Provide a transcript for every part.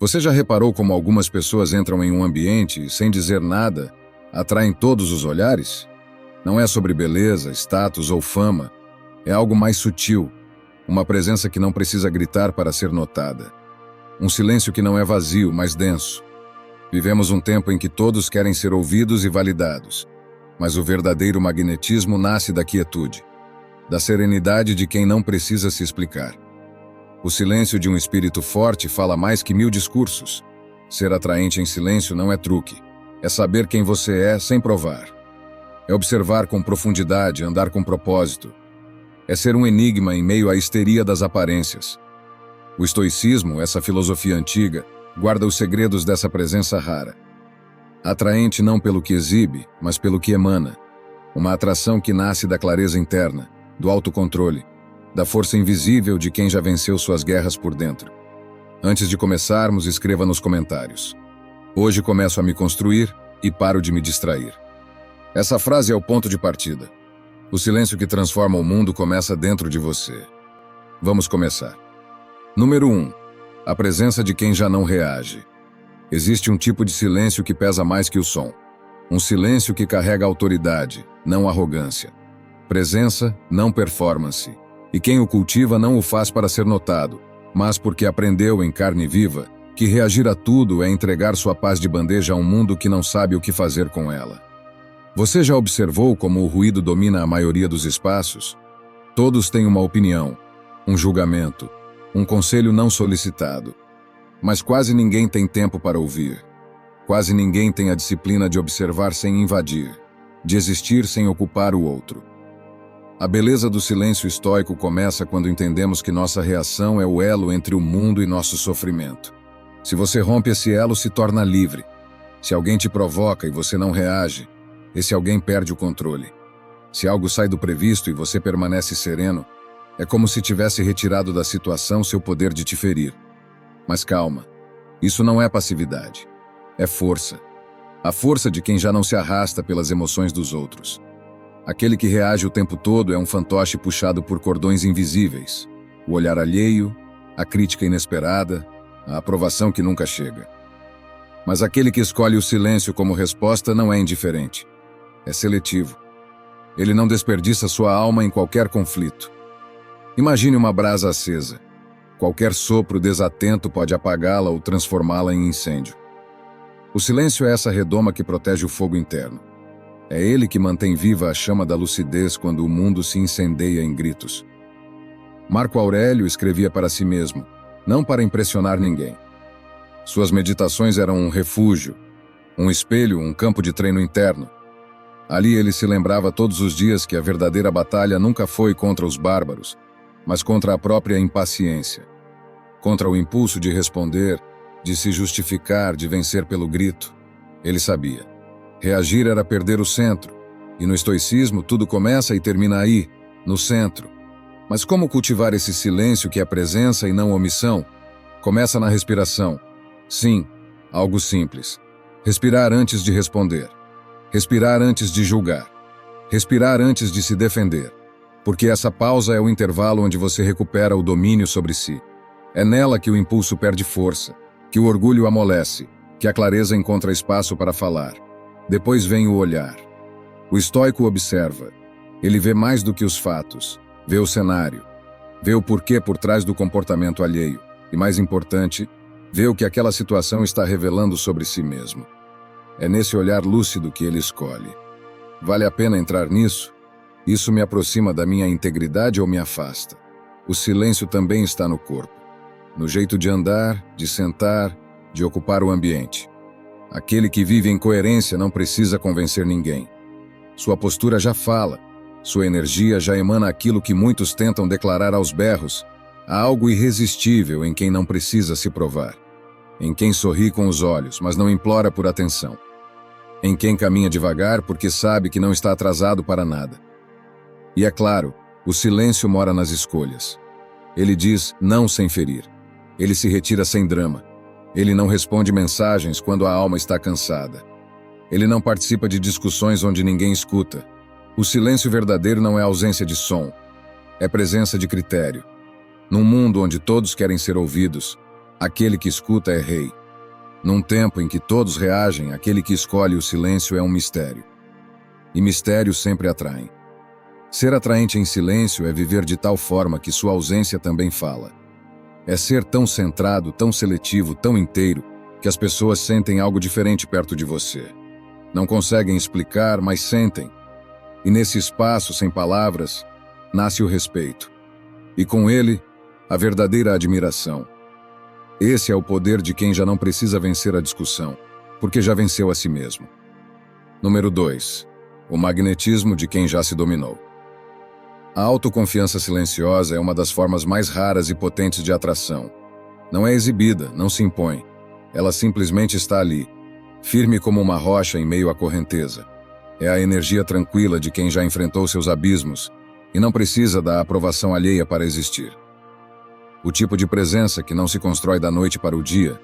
Você já reparou como algumas pessoas entram em um ambiente e, sem dizer nada, atraem todos os olhares? Não é sobre beleza, status ou fama. É algo mais sutil, uma presença que não precisa gritar para ser notada. Um silêncio que não é vazio, mas denso. Vivemos um tempo em que todos querem ser ouvidos e validados, mas o verdadeiro magnetismo nasce da quietude, da serenidade de quem não precisa se explicar. O silêncio de um espírito forte fala mais que 1000 discursos. Ser atraente em silêncio não é truque. É saber quem você é sem provar. É observar com profundidade, andar com propósito. É ser um enigma em meio à histeria das aparências. O estoicismo, essa filosofia antiga, guarda os segredos dessa presença rara. Atraente não pelo que exibe, mas pelo que emana. Uma atração que nasce da clareza interna, do autocontrole, da força invisível de quem já venceu suas guerras por dentro. Antes de começarmos, escreva nos comentários: hoje começo a me construir e paro de me distrair. Essa frase é o ponto de partida. O silêncio que transforma o mundo começa dentro de você. Vamos começar. Número 1. A presença de quem já não reage. Existe um tipo de silêncio que pesa mais que o som. Um silêncio que carrega autoridade, não arrogância. Presença, não performance. E quem o cultiva não o faz para ser notado, mas porque aprendeu em carne viva que reagir a tudo é entregar sua paz de bandeja a um mundo que não sabe o que fazer com ela. Você já observou como o ruído domina a maioria dos espaços? Todos têm uma opinião, um julgamento, um conselho não solicitado. Mas quase ninguém tem tempo para ouvir. Quase ninguém tem a disciplina de observar sem invadir, de existir sem ocupar o outro. A beleza do silêncio estoico começa quando entendemos que nossa reação é o elo entre o mundo e nosso sofrimento. Se você rompe esse elo, se torna livre. Se alguém te provoca e você não reage, esse alguém perde o controle. Se algo sai do previsto e você permanece sereno, é como se tivesse retirado da situação seu poder de te ferir. Mas calma, isso não é passividade, é força. A força de quem já não se arrasta pelas emoções dos outros. Aquele que reage o tempo todo é um fantoche puxado por cordões invisíveis. O olhar alheio, a crítica inesperada, a aprovação que nunca chega. Mas aquele que escolhe o silêncio como resposta não é indiferente. É seletivo. Ele não desperdiça sua alma em qualquer conflito. Imagine uma brasa acesa. Qualquer sopro desatento pode apagá-la ou transformá-la em incêndio. O silêncio é essa redoma que protege o fogo interno. É ele que mantém viva a chama da lucidez quando o mundo se incendeia em gritos. Marco Aurélio escrevia para si mesmo, não para impressionar ninguém. Suas meditações eram um refúgio, um espelho, um campo de treino interno. Ali ele se lembrava todos os dias que a verdadeira batalha nunca foi contra os bárbaros, mas contra a própria impaciência. Contra o impulso de responder, de se justificar, de vencer pelo grito. Ele sabia. Reagir era perder o centro, e no estoicismo tudo começa e termina aí, no centro. Mas como cultivar esse silêncio que é presença e não omissão? Começa na respiração. Sim, algo simples. Respirar antes de responder. Respirar antes de julgar. Respirar antes de se defender. Porque essa pausa é o intervalo onde você recupera o domínio sobre si. É nela que o impulso perde força, que o orgulho amolece, que a clareza encontra espaço para falar. Depois vem o olhar. O estoico observa. Ele vê mais do que os fatos. Vê o cenário. Vê o porquê por trás do comportamento alheio. E mais importante, vê o que aquela situação está revelando sobre si mesmo. É nesse olhar lúcido que ele escolhe. Vale a pena entrar nisso? Isso me aproxima da minha integridade ou me afasta? O silêncio também está no corpo. No jeito de andar, de sentar, de ocupar o ambiente. Aquele que vive em coerência não precisa convencer ninguém. Sua postura já fala, sua energia já emana aquilo que muitos tentam declarar aos berros. Há algo irresistível em quem não precisa se provar. Em quem sorri com os olhos, mas não implora por atenção. Em quem caminha devagar porque sabe que não está atrasado para nada. E é claro, o silêncio mora nas escolhas. Ele diz não sem ferir. Ele se retira sem drama. Ele não responde mensagens quando a alma está cansada. Ele não participa de discussões onde ninguém escuta. O silêncio verdadeiro não é ausência de som. É presença de critério. Num mundo onde todos querem ser ouvidos, Aquele que escuta é rei. Num tempo em que todos reagem, aquele que escolhe o silêncio é um mistério. E mistérios sempre atraem. Ser atraente em silêncio é viver de tal forma que sua ausência também fala. É ser tão centrado, tão seletivo, tão inteiro, que as pessoas sentem algo diferente perto de você. Não conseguem explicar, mas sentem. E nesse espaço, sem palavras, nasce o respeito. E com ele, a verdadeira admiração. Esse é o poder de quem já não precisa vencer a discussão, porque já venceu a si mesmo. Número 2. O magnetismo de quem já se dominou. A autoconfiança silenciosa é uma das formas mais raras e potentes de atração. Não é exibida, não se impõe. Ela simplesmente está ali, firme como uma rocha em meio à correnteza. É a energia tranquila de quem já enfrentou seus abismos e não precisa da aprovação alheia para existir. O tipo de presença que não se constrói da noite para o dia,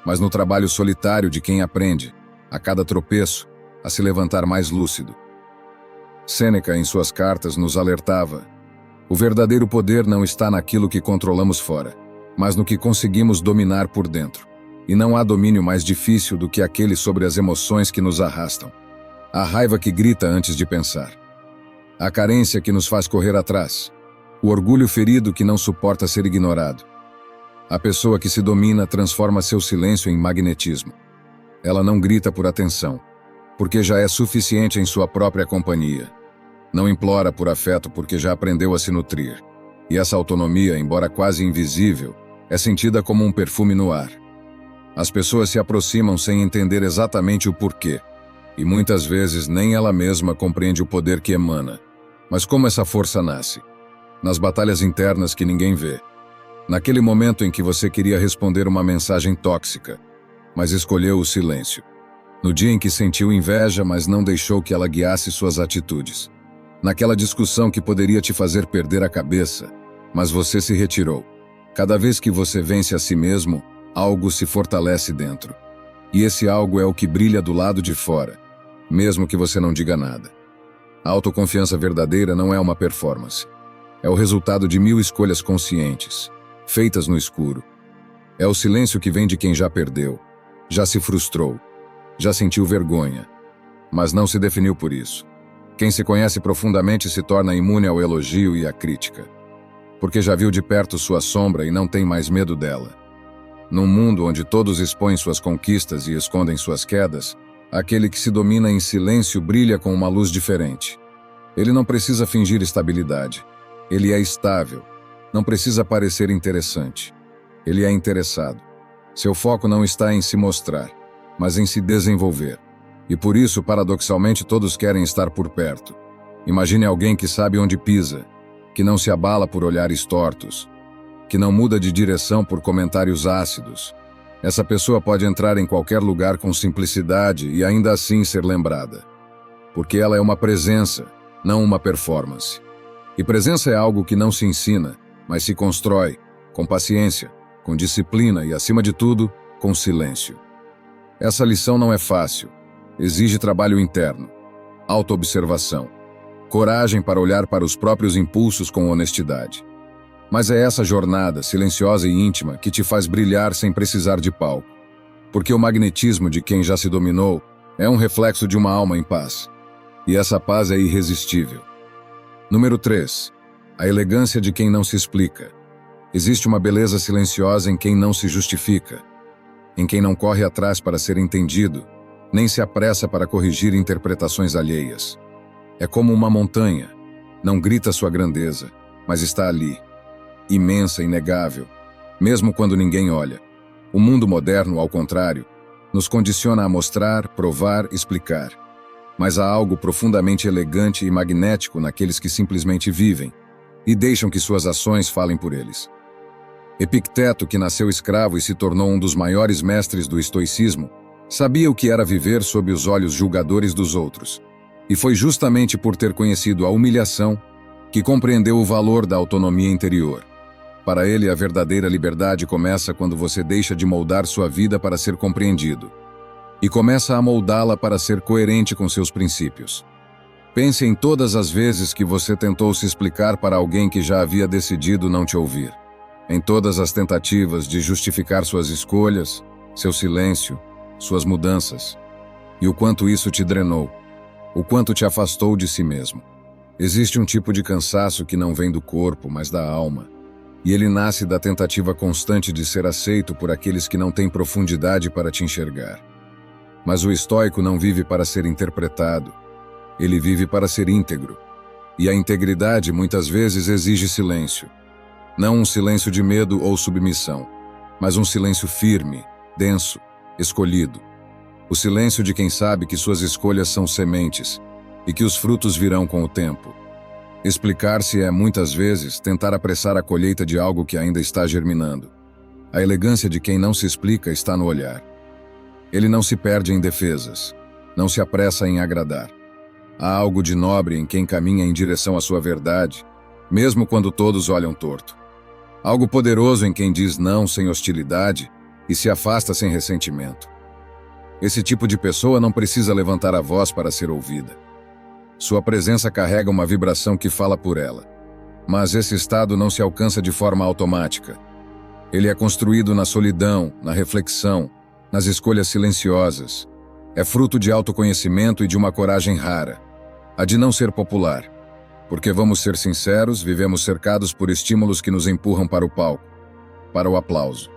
mas no trabalho solitário de quem aprende, a cada tropeço, a se levantar mais lúcido. Sêneca, em suas cartas, nos alertava: o verdadeiro poder não está naquilo que controlamos fora, mas no que conseguimos dominar por dentro. E não há domínio mais difícil do que aquele sobre as emoções que nos arrastam. A raiva que grita antes de pensar. A carência que nos faz correr atrás. O orgulho ferido que não suporta ser ignorado. A pessoa que se domina transforma seu silêncio em magnetismo. Ela não grita por atenção, porque já é suficiente em sua própria companhia. Não implora por afeto porque já aprendeu a se nutrir. E essa autonomia, embora quase invisível, é sentida como um perfume no ar. As pessoas se aproximam sem entender exatamente o porquê, e muitas vezes nem ela mesma compreende o poder que emana. Mas como essa força nasce? Nas batalhas internas que ninguém vê. Naquele momento em que você queria responder uma mensagem tóxica, mas escolheu o silêncio. No dia em que sentiu inveja, mas não deixou que ela guiasse suas atitudes. Naquela discussão que poderia te fazer perder a cabeça, mas você se retirou. Cada vez que você vence a si mesmo, algo se fortalece dentro. E esse algo é o que brilha do lado de fora, mesmo que você não diga nada. A autoconfiança verdadeira não é uma performance. É o resultado de 1000 escolhas conscientes, feitas no escuro. É o silêncio que vem de quem já perdeu, já se frustrou, já sentiu vergonha, mas não se definiu por isso. Quem se conhece profundamente se torna imune ao elogio e à crítica, porque já viu de perto sua sombra e não tem mais medo dela. Num mundo onde todos expõem suas conquistas e escondem suas quedas, aquele que se domina em silêncio brilha com uma luz diferente. Ele não precisa fingir estabilidade. Ele é estável. Não precisa parecer interessante. Ele é interessado. Seu foco não está em se mostrar, mas em se desenvolver. E por isso, paradoxalmente, todos querem estar por perto. Imagine alguém que sabe onde pisa, que não se abala por olhares tortos, que não muda de direção por comentários ácidos. Essa pessoa pode entrar em qualquer lugar com simplicidade e ainda assim ser lembrada. Porque ela é uma presença, não uma performance. E presença é algo que não se ensina, mas se constrói, com paciência, com disciplina e, acima de tudo, com silêncio. Essa lição não é fácil. Exige trabalho interno, autoobservação, coragem para olhar para os próprios impulsos com honestidade. Mas é essa jornada, silenciosa e íntima, que te faz brilhar sem precisar de palco. Porque o magnetismo de quem já se dominou é um reflexo de uma alma em paz. E essa paz é irresistível. Número 3. A elegância de quem não se explica. Existe uma beleza silenciosa em quem não se justifica, em quem não corre atrás para ser entendido, nem se apressa para corrigir interpretações alheias. É como uma montanha, não grita sua grandeza, mas está ali, imensa, inegável, mesmo quando ninguém olha. O mundo moderno, ao contrário, nos condiciona a mostrar, provar, explicar. Mas há algo profundamente elegante e magnético naqueles que simplesmente vivem e deixam que suas ações falem por eles. Epicteto, que nasceu escravo e se tornou um dos maiores mestres do estoicismo, sabia o que era viver sob os olhos julgadores dos outros. E foi justamente por ter conhecido a humilhação que compreendeu o valor da autonomia interior. Para ele, a verdadeira liberdade começa quando você deixa de moldar sua vida para ser compreendido e começa a moldá-la para ser coerente com seus princípios. Pense em todas as vezes que você tentou se explicar para alguém que já havia decidido não te ouvir. em todas as tentativas de justificar suas escolhas, seu silêncio, suas mudanças. E o quanto isso te drenou, o quanto te afastou de si mesmo. Existe um tipo de cansaço que não vem do corpo, mas da alma. E ele nasce da tentativa constante de ser aceito por aqueles que não têm profundidade para te enxergar. Mas o estoico não vive para ser interpretado. Ele vive para ser íntegro. E a integridade muitas vezes exige silêncio. Não um silêncio de medo ou submissão, mas um silêncio firme, denso, escolhido. O silêncio de quem sabe que suas escolhas são sementes e que os frutos virão com o tempo. Explicar-se é, muitas vezes, tentar apressar a colheita de algo que ainda está germinando. A elegância de quem não se explica está no olhar. Ele não se perde em defesas, não se apressa em agradar. Há algo de nobre em quem caminha em direção à sua verdade, mesmo quando todos olham torto. Algo poderoso em quem diz não sem hostilidade e se afasta sem ressentimento. Esse tipo de pessoa não precisa levantar a voz para ser ouvida. Sua presença carrega uma vibração que fala por ela. Mas esse estado não se alcança de forma automática. Ele é construído na solidão, na reflexão, nas escolhas silenciosas. É fruto de autoconhecimento e de uma coragem rara, a de não ser popular. Porque, vamos ser sinceros, vivemos cercados por estímulos que nos empurram para o palco, para o aplauso,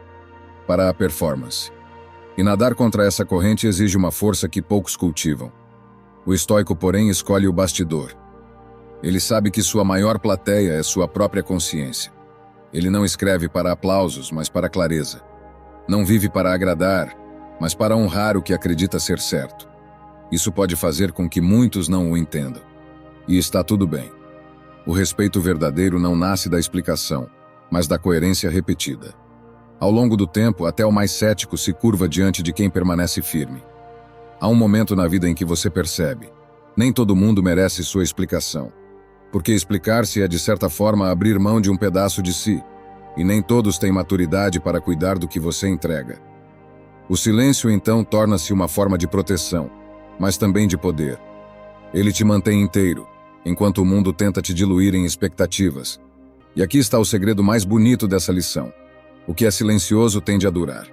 para a performance. E nadar contra essa corrente exige uma força que poucos cultivam. O estoico, porém, escolhe o bastidor. Ele sabe que sua maior plateia é sua própria consciência. Ele não escreve para aplausos, mas para clareza. Não vive para agradar, mas para honrar o que acredita ser certo. Isso pode fazer com que muitos não o entendam. E está tudo bem. O respeito verdadeiro não nasce da explicação, mas da coerência repetida. Ao longo do tempo, até o mais cético se curva diante de quem permanece firme. Há um momento na vida em que você percebe: nem todo mundo merece sua explicação. Porque explicar-se é, de certa forma, abrir mão de um pedaço de si, e nem todos têm maturidade para cuidar do que você entrega. O silêncio, então, torna-se uma forma de proteção, mas também de poder. Ele te mantém inteiro, enquanto o mundo tenta te diluir em expectativas. E aqui está o segredo mais bonito dessa lição. O que é silencioso tende a durar.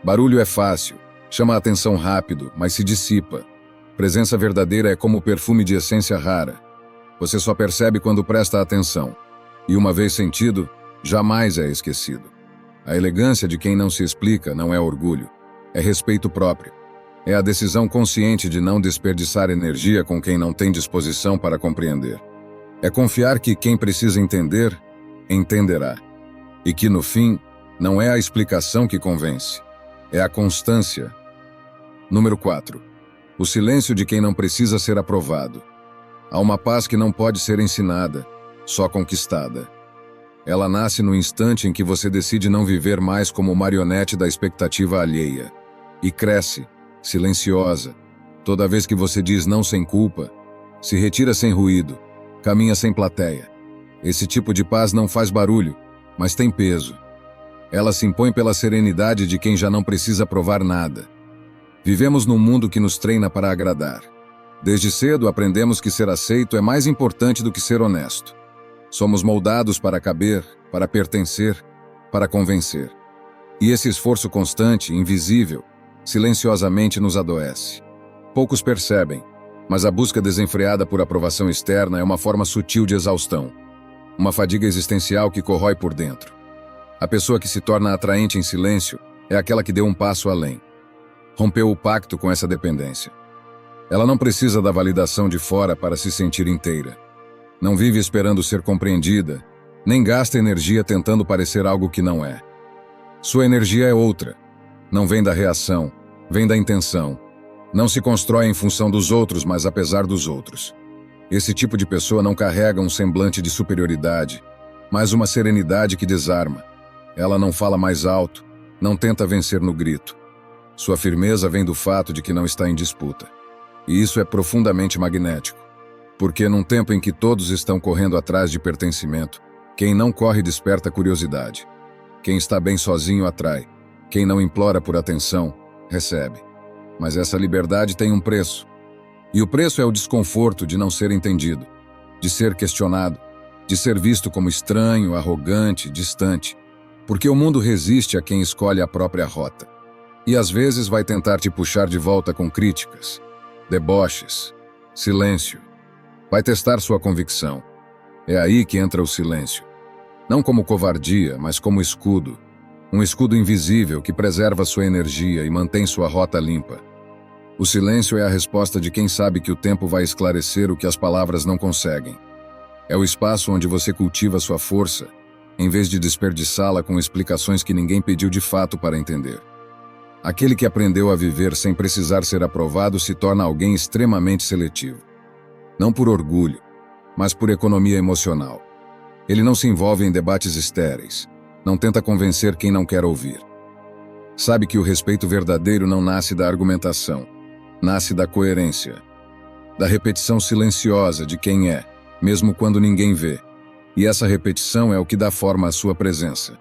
Barulho é fácil, chama a atenção rápido, mas se dissipa. Presença verdadeira é como perfume de essência rara. Você só percebe quando presta atenção. E uma vez sentido, jamais é esquecido. A elegância de quem não se explica não é orgulho, é respeito próprio. É a decisão consciente de não desperdiçar energia com quem não tem disposição para compreender. É confiar que quem precisa entender, entenderá. E que, no fim, não é a explicação que convence, é a constância. Número 4. O silêncio de quem não precisa ser aprovado. Há uma paz que não pode ser ensinada, só conquistada. Ela nasce no instante em que você decide não viver mais como marionete da expectativa alheia. E cresce, silenciosa, toda vez que você diz não sem culpa, se retira sem ruído, caminha sem plateia. Esse tipo de paz não faz barulho, mas tem peso. Ela se impõe pela serenidade de quem já não precisa provar nada. Vivemos num mundo que nos treina para agradar. Desde cedo aprendemos que ser aceito é mais importante do que ser honesto. Somos moldados para caber, para pertencer, para convencer. E esse esforço constante, invisível, silenciosamente nos adoece. Poucos percebem, mas a busca desenfreada por aprovação externa é uma forma sutil de exaustão. Uma fadiga existencial que corrói por dentro. A pessoa que se torna atraente em silêncio é aquela que deu um passo além. Rompeu o pacto com essa dependência. Ela não precisa da validação de fora para se sentir inteira. Não vive esperando ser compreendida, nem gasta energia tentando parecer algo que não é. Sua energia é outra. Não vem da reação, vem da intenção. Não se constrói em função dos outros, mas apesar dos outros. Esse tipo de pessoa não carrega um semblante de superioridade, mas uma serenidade que desarma. Ela não fala mais alto, não tenta vencer no grito. Sua firmeza vem do fato de que não está em disputa. E isso é profundamente magnético. Porque num tempo em que todos estão correndo atrás de pertencimento, quem não corre desperta curiosidade. Quem está bem sozinho atrai. Quem não implora por atenção, recebe. Mas essa liberdade tem um preço. E o preço é o desconforto de não ser entendido, de ser questionado, de ser visto como estranho, arrogante, distante. Porque o mundo resiste a quem escolhe a própria rota. E às vezes vai tentar te puxar de volta com críticas, deboches, silêncio. Vai testar sua convicção. É aí que entra o silêncio. Não como covardia, mas como escudo. Um escudo invisível que preserva sua energia e mantém sua rota limpa. O silêncio é a resposta de quem sabe que o tempo vai esclarecer o que as palavras não conseguem. É o espaço onde você cultiva sua força, em vez de desperdiçá-la com explicações que ninguém pediu de fato para entender. Aquele que aprendeu a viver sem precisar ser aprovado se torna alguém extremamente seletivo. Não por orgulho, mas por economia emocional. Ele não se envolve em debates estéreis, não tenta convencer quem não quer ouvir. Sabe que o respeito verdadeiro não nasce da argumentação, nasce da coerência, da repetição silenciosa de quem é, mesmo quando ninguém vê. E essa repetição é o que dá forma à sua presença.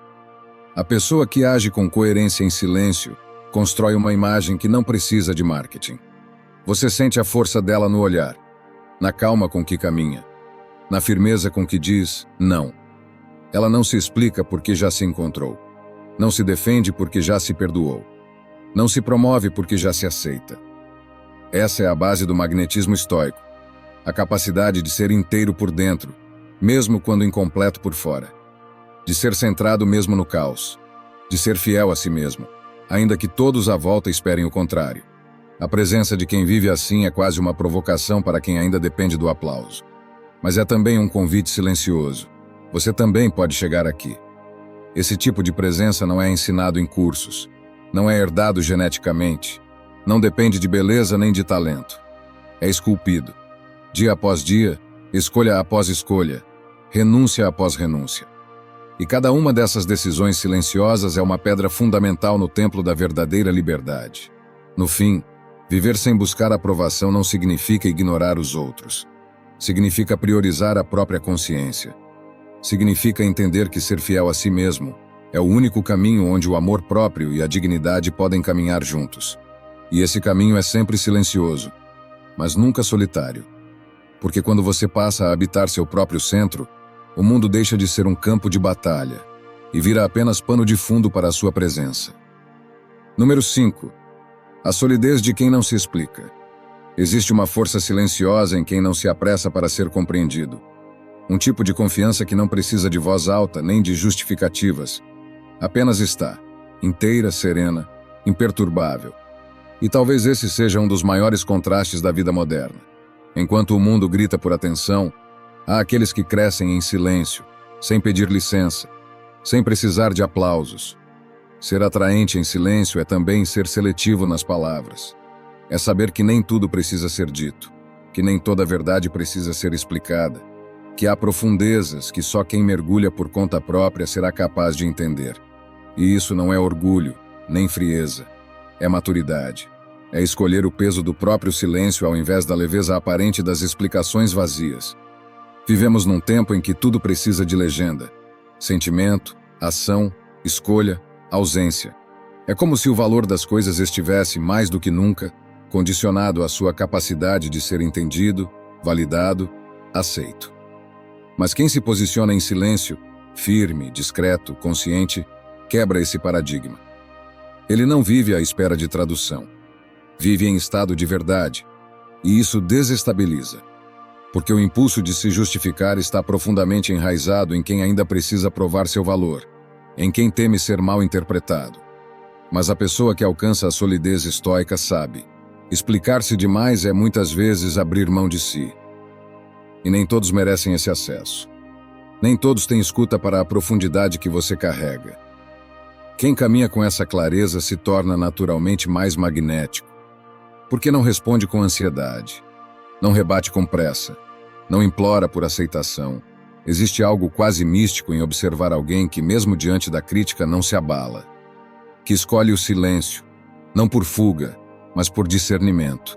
A pessoa que age com coerência em silêncio constrói uma imagem que não precisa de marketing. Você sente a força dela no olhar, na calma com que caminha, na firmeza com que diz não. Ela não se explica porque já se encontrou. Não se defende porque já se perdoou. Não se promove porque já se aceita. Essa é a base do magnetismo estoico. A capacidade de ser inteiro por dentro, mesmo quando incompleto por fora. De ser centrado mesmo no caos. De ser fiel a si mesmo, ainda que todos à volta esperem o contrário. A presença de quem vive assim é quase uma provocação para quem ainda depende do aplauso. Mas é também um convite silencioso. Você também pode chegar aqui. Esse tipo de presença não é ensinado em cursos, não é herdado geneticamente, não depende de beleza nem de talento. É esculpido. Dia após dia, escolha após escolha, renúncia após renúncia. E cada uma dessas decisões silenciosas é uma pedra fundamental no templo da verdadeira liberdade. No fim, viver sem buscar aprovação não significa ignorar os outros. Significa priorizar a própria consciência. Significa entender que ser fiel a si mesmo é o único caminho onde o amor próprio e a dignidade podem caminhar juntos. E esse caminho é sempre silencioso, mas nunca solitário. Porque quando você passa a habitar seu próprio centro, o mundo deixa de ser um campo de batalha e vira apenas pano de fundo para a sua presença. Número 5. A solidez de quem não se explica. Existe uma força silenciosa em quem não se apressa para ser compreendido. Um tipo de confiança que não precisa de voz alta nem de justificativas. Apenas está, inteira, serena, imperturbável. E talvez esse seja um dos maiores contrastes da vida moderna. Enquanto o mundo grita por atenção, há aqueles que crescem em silêncio, sem pedir licença, sem precisar de aplausos. Ser atraente em silêncio é também ser seletivo nas palavras. É saber que nem tudo precisa ser dito, que nem toda verdade precisa ser explicada, que há profundezas que só quem mergulha por conta própria será capaz de entender. E isso não é orgulho, nem frieza. É maturidade. É escolher o peso do próprio silêncio ao invés da leveza aparente das explicações vazias. Vivemos num tempo em que tudo precisa de legenda. Sentimento, ação, escolha, ausência. É como se o valor das coisas estivesse, mais do que nunca, condicionado à sua capacidade de ser entendido, validado, aceito. Mas quem se posiciona em silêncio, firme, discreto, consciente, quebra esse paradigma. Ele não vive à espera de tradução. Vive em estado de verdade. E isso desestabiliza. Porque o impulso de se justificar está profundamente enraizado em quem ainda precisa provar seu valor, em quem teme ser mal interpretado. Mas a pessoa que alcança a solidez estoica sabe: explicar-se demais é muitas vezes abrir mão de si. E nem todos merecem esse acesso. Nem todos têm escuta para a profundidade que você carrega. Quem caminha com essa clareza se torna naturalmente mais magnético. Porque não responde com ansiedade, não rebate com pressa, não implora por aceitação. Existe algo quase místico em observar alguém que, mesmo diante da crítica, não se abala. Que escolhe o silêncio, não por fuga, mas por discernimento.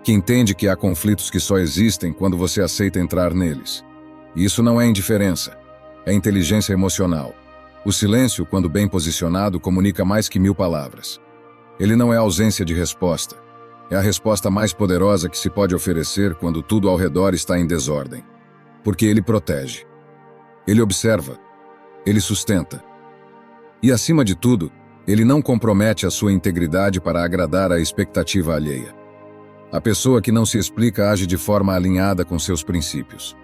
Que entende que há conflitos que só existem quando você aceita entrar neles. E isso não é indiferença, é inteligência emocional. O silêncio, quando bem posicionado, comunica mais que 1000 palavras. Ele não é ausência de resposta. É a resposta mais poderosa que se pode oferecer quando tudo ao redor está em desordem. Porque ele protege. Ele observa. Ele sustenta. E, acima de tudo, ele não compromete a sua integridade para agradar à expectativa alheia. A pessoa que não se explica age de forma alinhada com seus princípios.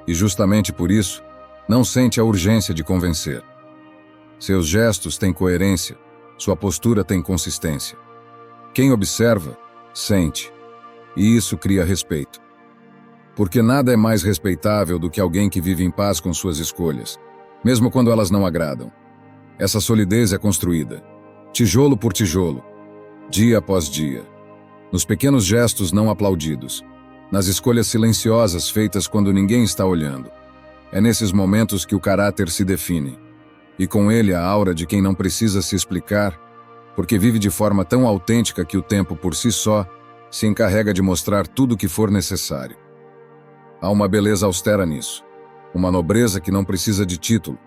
E justamente por isso, não sente a urgência de convencer. Seus gestos têm coerência, sua postura tem consistência. Quem observa, sente. E isso cria respeito. Porque nada é mais respeitável do que alguém que vive em paz com suas escolhas, mesmo quando elas não agradam. Essa solidez é construída, tijolo por tijolo, dia após dia, nos pequenos gestos não aplaudidos, nas escolhas silenciosas feitas quando ninguém está olhando. É nesses momentos que o caráter se define, e com ele a aura de quem não precisa se explicar, porque vive de forma tão autêntica que o tempo por si só se encarrega de mostrar tudo o que for necessário. Há uma beleza austera nisso, uma nobreza que não precisa de título,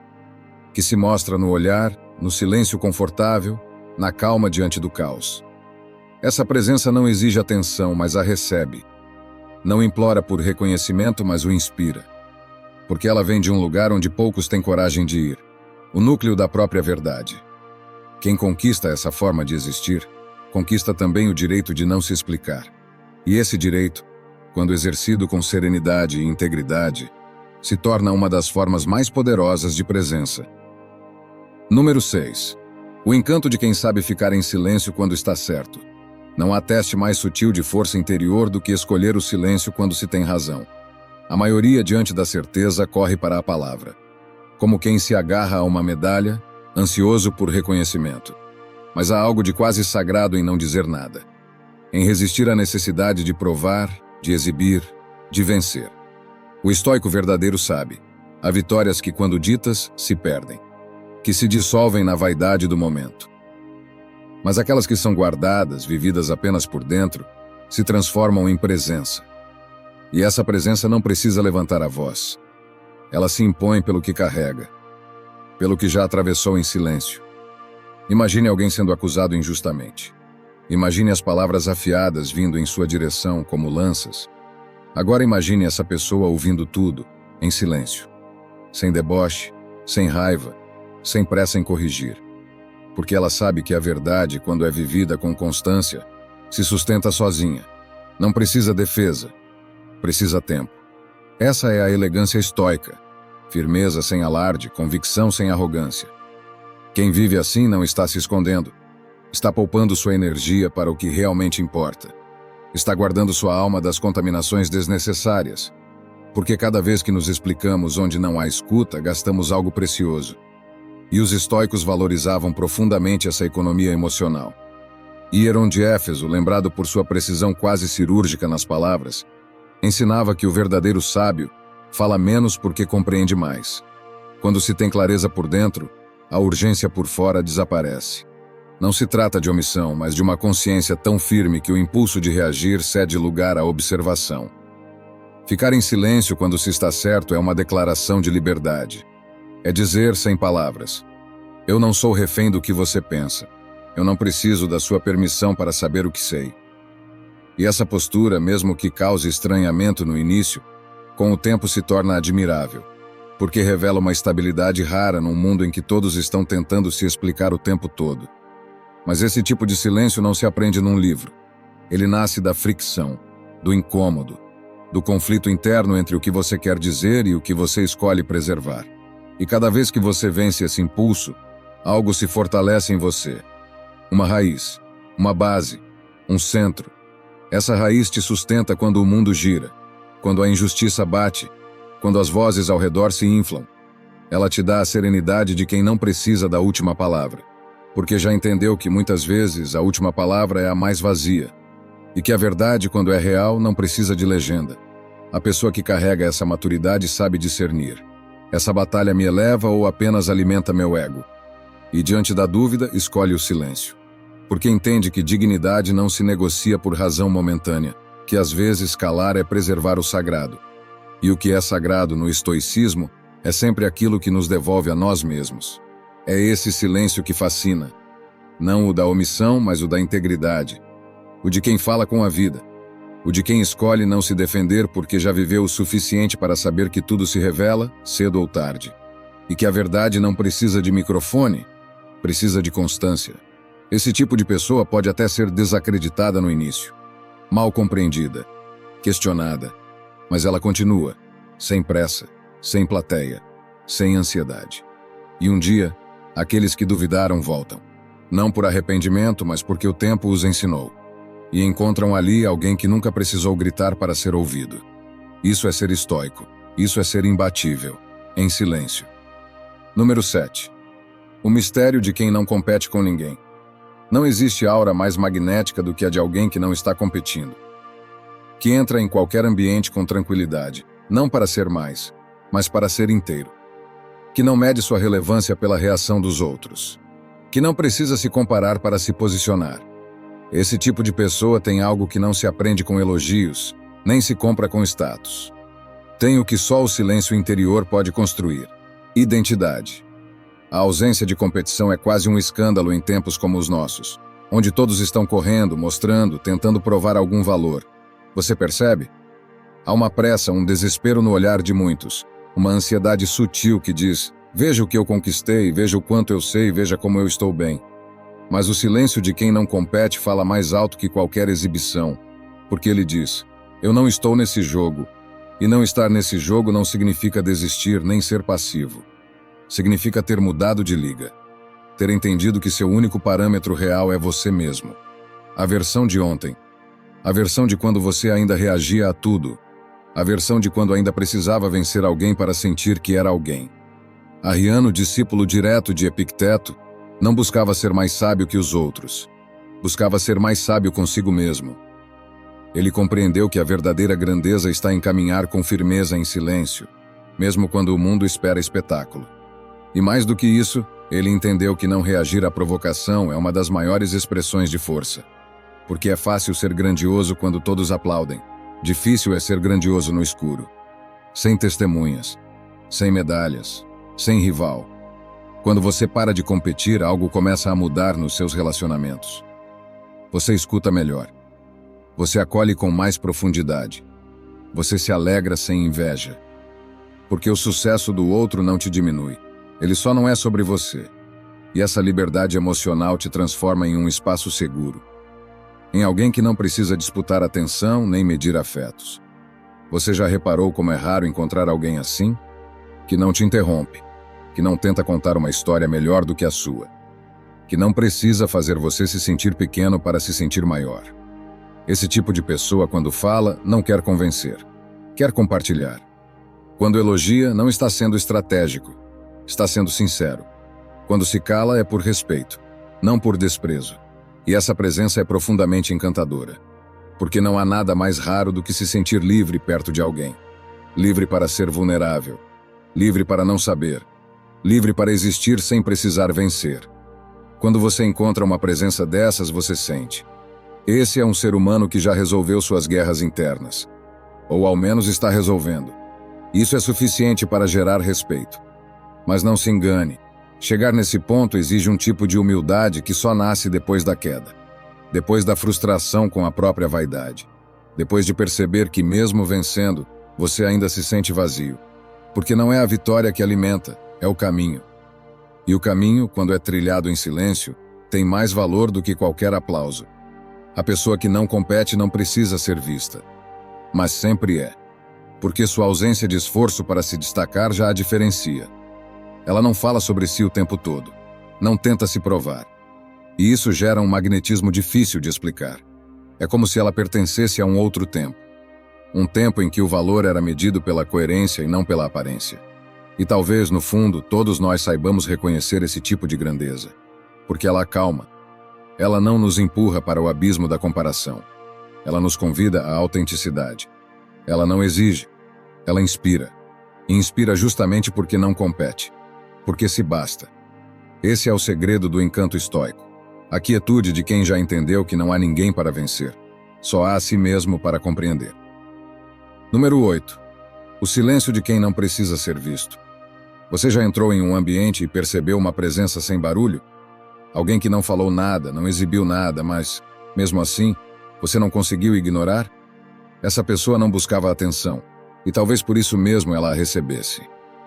que se mostra no olhar, no silêncio confortável, na calma diante do caos. Essa presença não exige atenção, mas a recebe. Não implora por reconhecimento, mas o inspira. Porque ela vem de um lugar onde poucos têm coragem de ir, o núcleo da própria verdade. Quem conquista essa forma de existir, conquista também o direito de não se explicar. E esse direito, quando exercido com serenidade e integridade, se torna uma das formas mais poderosas de presença. Número 6. O encanto de quem sabe ficar em silêncio quando está certo. Não há teste mais sutil de força interior do que escolher o silêncio quando se tem razão. A maioria, diante da certeza, corre para a palavra, como quem se agarra a uma medalha, ansioso por reconhecimento. Mas há algo de quase sagrado em não dizer nada, em resistir à necessidade de provar, de exibir, de vencer. O estoico verdadeiro sabe, há vitórias que, quando ditas, se perdem, que se dissolvem na vaidade do momento. Mas aquelas que são guardadas, vividas apenas por dentro, se transformam em presença. E essa presença não precisa levantar a voz. Ela se impõe pelo que carrega, pelo que já atravessou em silêncio. Imagine alguém sendo acusado injustamente. Imagine as palavras afiadas vindo em sua direção como lanças. Agora imagine essa pessoa ouvindo tudo, em silêncio. Sem deboche, sem raiva, sem pressa em corrigir. Porque ela sabe que a verdade, quando é vivida com constância, se sustenta sozinha. Não precisa defesa, precisa tempo. Essa é a elegância estoica. Firmeza sem alarde, convicção sem arrogância. Quem vive assim não está se escondendo. Está poupando sua energia para o que realmente importa. Está guardando sua alma das contaminações desnecessárias. Porque cada vez que nos explicamos onde não há escuta, gastamos algo precioso. E os estoicos valorizavam profundamente essa economia emocional. Hieron de Éfeso, lembrado por sua precisão quase cirúrgica nas palavras, ensinava que o verdadeiro sábio fala menos porque compreende mais. Quando se tem clareza por dentro, a urgência por fora desaparece. Não se trata de omissão, mas de uma consciência tão firme que o impulso de reagir cede lugar à observação. Ficar em silêncio quando se está certo é uma declaração de liberdade. É dizer sem palavras: eu não sou refém do que você pensa. Eu não preciso da sua permissão para saber o que sei. E essa postura, mesmo que cause estranhamento no início, com o tempo se torna admirável, porque revela uma estabilidade rara num mundo em que todos estão tentando se explicar o tempo todo. Mas esse tipo de silêncio não se aprende num livro. Ele nasce da fricção, do incômodo, do conflito interno entre o que você quer dizer e o que você escolhe preservar. E cada vez que você vence esse impulso, algo se fortalece em você. Uma raiz, uma base, um centro. Essa raiz te sustenta quando o mundo gira, quando a injustiça bate, quando as vozes ao redor se inflam. Ela te dá a serenidade de quem não precisa da última palavra, porque já entendeu que muitas vezes a última palavra é a mais vazia, e que a verdade, quando é real, não precisa de legenda. A pessoa que carrega essa maturidade sabe discernir. Essa batalha me eleva ou apenas alimenta meu ego? E diante da dúvida, escolhe o silêncio. Porque entende que dignidade não se negocia por razão momentânea, que às vezes calar é preservar o sagrado. E o que é sagrado no estoicismo é sempre aquilo que nos devolve a nós mesmos. É esse silêncio que fascina. Não o da omissão, mas o da integridade. O de quem fala com a vida. O de quem escolhe não se defender porque já viveu o suficiente para saber que tudo se revela, cedo ou tarde. E que a verdade não precisa de microfone, precisa de constância. Esse tipo de pessoa pode até ser desacreditada no início, mal compreendida, questionada, mas ela continua, sem pressa, sem plateia, sem ansiedade. E um dia, aqueles que duvidaram voltam, não por arrependimento, mas porque o tempo os ensinou. E encontram ali alguém que nunca precisou gritar para ser ouvido. Isso é ser estoico, isso é ser imbatível, em silêncio. Número 7. O mistério de quem não compete com ninguém. Não existe aura mais magnética do que a de alguém que não está competindo. Que entra em qualquer ambiente com tranquilidade, não para ser mais, mas para ser inteiro. Que não mede sua relevância pela reação dos outros. Que não precisa se comparar para se posicionar. Esse tipo de pessoa tem algo que não se aprende com elogios, nem se compra com status. Tem o que só o silêncio interior pode construir: identidade. A ausência de competição é quase um escândalo em tempos como os nossos, onde todos estão correndo, mostrando, tentando provar algum valor. Você percebe? Há uma pressa, um desespero no olhar de muitos, uma ansiedade sutil que diz: veja o que eu conquistei, veja o quanto eu sei, veja como eu estou bem. Mas o silêncio de quem não compete fala mais alto que qualquer exibição, porque ele diz: eu não estou nesse jogo. E não estar nesse jogo não significa desistir nem ser passivo. Significa ter mudado de liga. Ter entendido que seu único parâmetro real é você mesmo. A versão de ontem. A versão de quando você ainda reagia a tudo. A versão de quando ainda precisava vencer alguém para sentir que era alguém. Arriano, discípulo direto de Epicteto, não buscava ser mais sábio que os outros. Buscava ser mais sábio consigo mesmo. Ele compreendeu que a verdadeira grandeza está em caminhar com firmeza em silêncio, mesmo quando o mundo espera espetáculo. E mais do que isso, ele entendeu que não reagir à provocação é uma das maiores expressões de força. Porque é fácil ser grandioso quando todos aplaudem. Difícil é ser grandioso no escuro. Sem testemunhas, sem medalhas, sem rival. Quando você para de competir, algo começa a mudar nos seus relacionamentos. Você escuta melhor. Você acolhe com mais profundidade. Você se alegra sem inveja. Porque o sucesso do outro não te diminui. Ele só não é sobre você. E essa liberdade emocional te transforma em um espaço seguro. Em alguém que não precisa disputar atenção nem medir afetos. Você já reparou como é raro encontrar alguém assim? Que não te interrompe. Que não tenta contar uma história melhor do que a sua. Que não precisa fazer você se sentir pequeno para se sentir maior. Esse tipo de pessoa, quando fala, não quer convencer. Quer compartilhar. Quando elogia, não está sendo estratégico. Está sendo sincero. Quando se cala, é por respeito, não por desprezo. E essa presença é profundamente encantadora. Porque não há nada mais raro do que se sentir livre perto de alguém. Livre para ser vulnerável. Livre para não saber. Livre para existir sem precisar vencer. Quando você encontra uma presença dessas, você sente: esse é um ser humano que já resolveu suas guerras internas. Ou ao menos está resolvendo. Isso é suficiente para gerar respeito. Mas não se engane. Chegar nesse ponto exige um tipo de humildade que só nasce depois da queda. Depois da frustração com a própria vaidade. Depois de perceber que, mesmo vencendo, você ainda se sente vazio. Porque não é a vitória que alimenta, é o caminho. E o caminho, quando é trilhado em silêncio, tem mais valor do que qualquer aplauso. A pessoa que não compete não precisa ser vista. Mas sempre é. Porque sua ausência de esforço para se destacar já a diferencia. Ela não fala sobre si o tempo todo. Não tenta se provar. E isso gera um magnetismo difícil de explicar. É como se ela pertencesse a um outro tempo. Um tempo em que o valor era medido pela coerência e não pela aparência. E talvez, no fundo, todos nós saibamos reconhecer esse tipo de grandeza. Porque ela acalma. Ela não nos empurra para o abismo da comparação. Ela nos convida à autenticidade. Ela não exige. Ela inspira. E inspira justamente porque não compete. Porque se basta. Esse é o segredo do encanto estoico. A quietude de quem já entendeu que não há ninguém para vencer. Só há a si mesmo para compreender. Número 8. O silêncio de quem não precisa ser visto. Você já entrou em um ambiente e percebeu uma presença sem barulho? Alguém que não falou nada, não exibiu nada, mas, mesmo assim, você não conseguiu ignorar? Essa pessoa não buscava atenção, e talvez por isso mesmo ela a recebesse.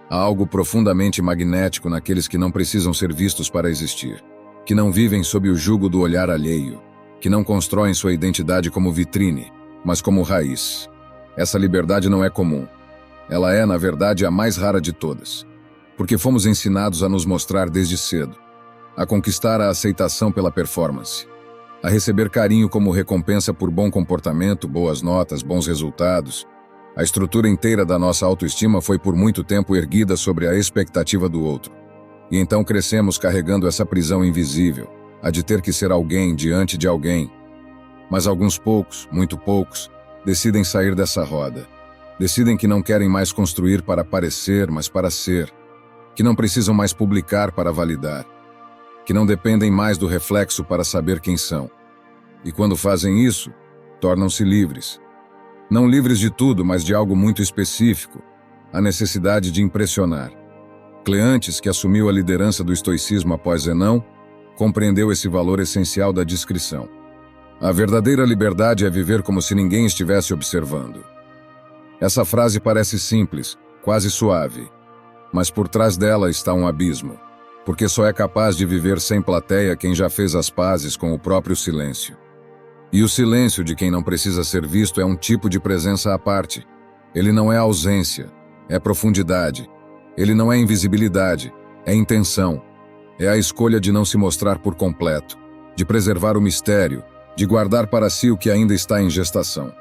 Há algo profundamente magnético naqueles que não precisam ser vistos para existir, que não vivem sob o jugo do olhar alheio, que não constroem sua identidade como vitrine, mas como raiz. Essa liberdade não é comum. Ela é, na verdade, a mais rara de todas, porque fomos ensinados a nos mostrar desde cedo, a conquistar a aceitação pela performance, a receber carinho como recompensa por bom comportamento, boas notas, bons resultados. A estrutura inteira da nossa autoestima foi por muito tempo erguida sobre a expectativa do outro. E então crescemos carregando essa prisão invisível, a de ter que ser alguém diante de alguém. Mas alguns poucos, muito poucos, decidem sair dessa roda. Decidem que não querem mais construir para parecer, mas para ser. Que não precisam mais publicar para validar. Que não dependem mais do reflexo para saber quem são. E quando fazem isso, tornam-se livres. Não livres de tudo, mas de algo muito específico, a necessidade de impressionar. Cleantes, que assumiu a liderança do estoicismo após Zenão, compreendeu esse valor essencial da discrição. A verdadeira liberdade é viver como se ninguém estivesse observando. Essa frase parece simples, quase suave, mas por trás dela está um abismo, porque só é capaz de viver sem plateia quem já fez as pazes com o próprio silêncio. E o silêncio de quem não precisa ser visto é um tipo de presença à parte. Ele não é ausência, é profundidade. Ele não é invisibilidade, é intenção. É a escolha de não se mostrar por completo, de preservar o mistério, de guardar para si o que ainda está em gestação.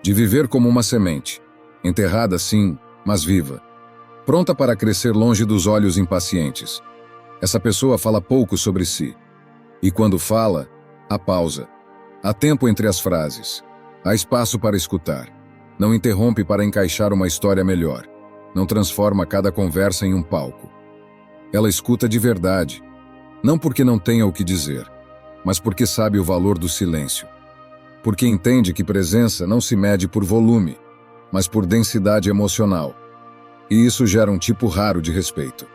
De viver como uma semente, enterrada sim, mas viva, pronta para crescer longe dos olhos impacientes. Essa pessoa fala pouco sobre si. E quando fala, há pausa. Há tempo entre as frases. Há espaço para escutar. Não interrompe para encaixar uma história melhor. Não transforma cada conversa em um palco. Ela escuta de verdade. Não porque não tenha o que dizer, mas porque sabe o valor do silêncio. Porque entende que presença não se mede por volume, mas por densidade emocional. E isso gera um tipo raro de respeito.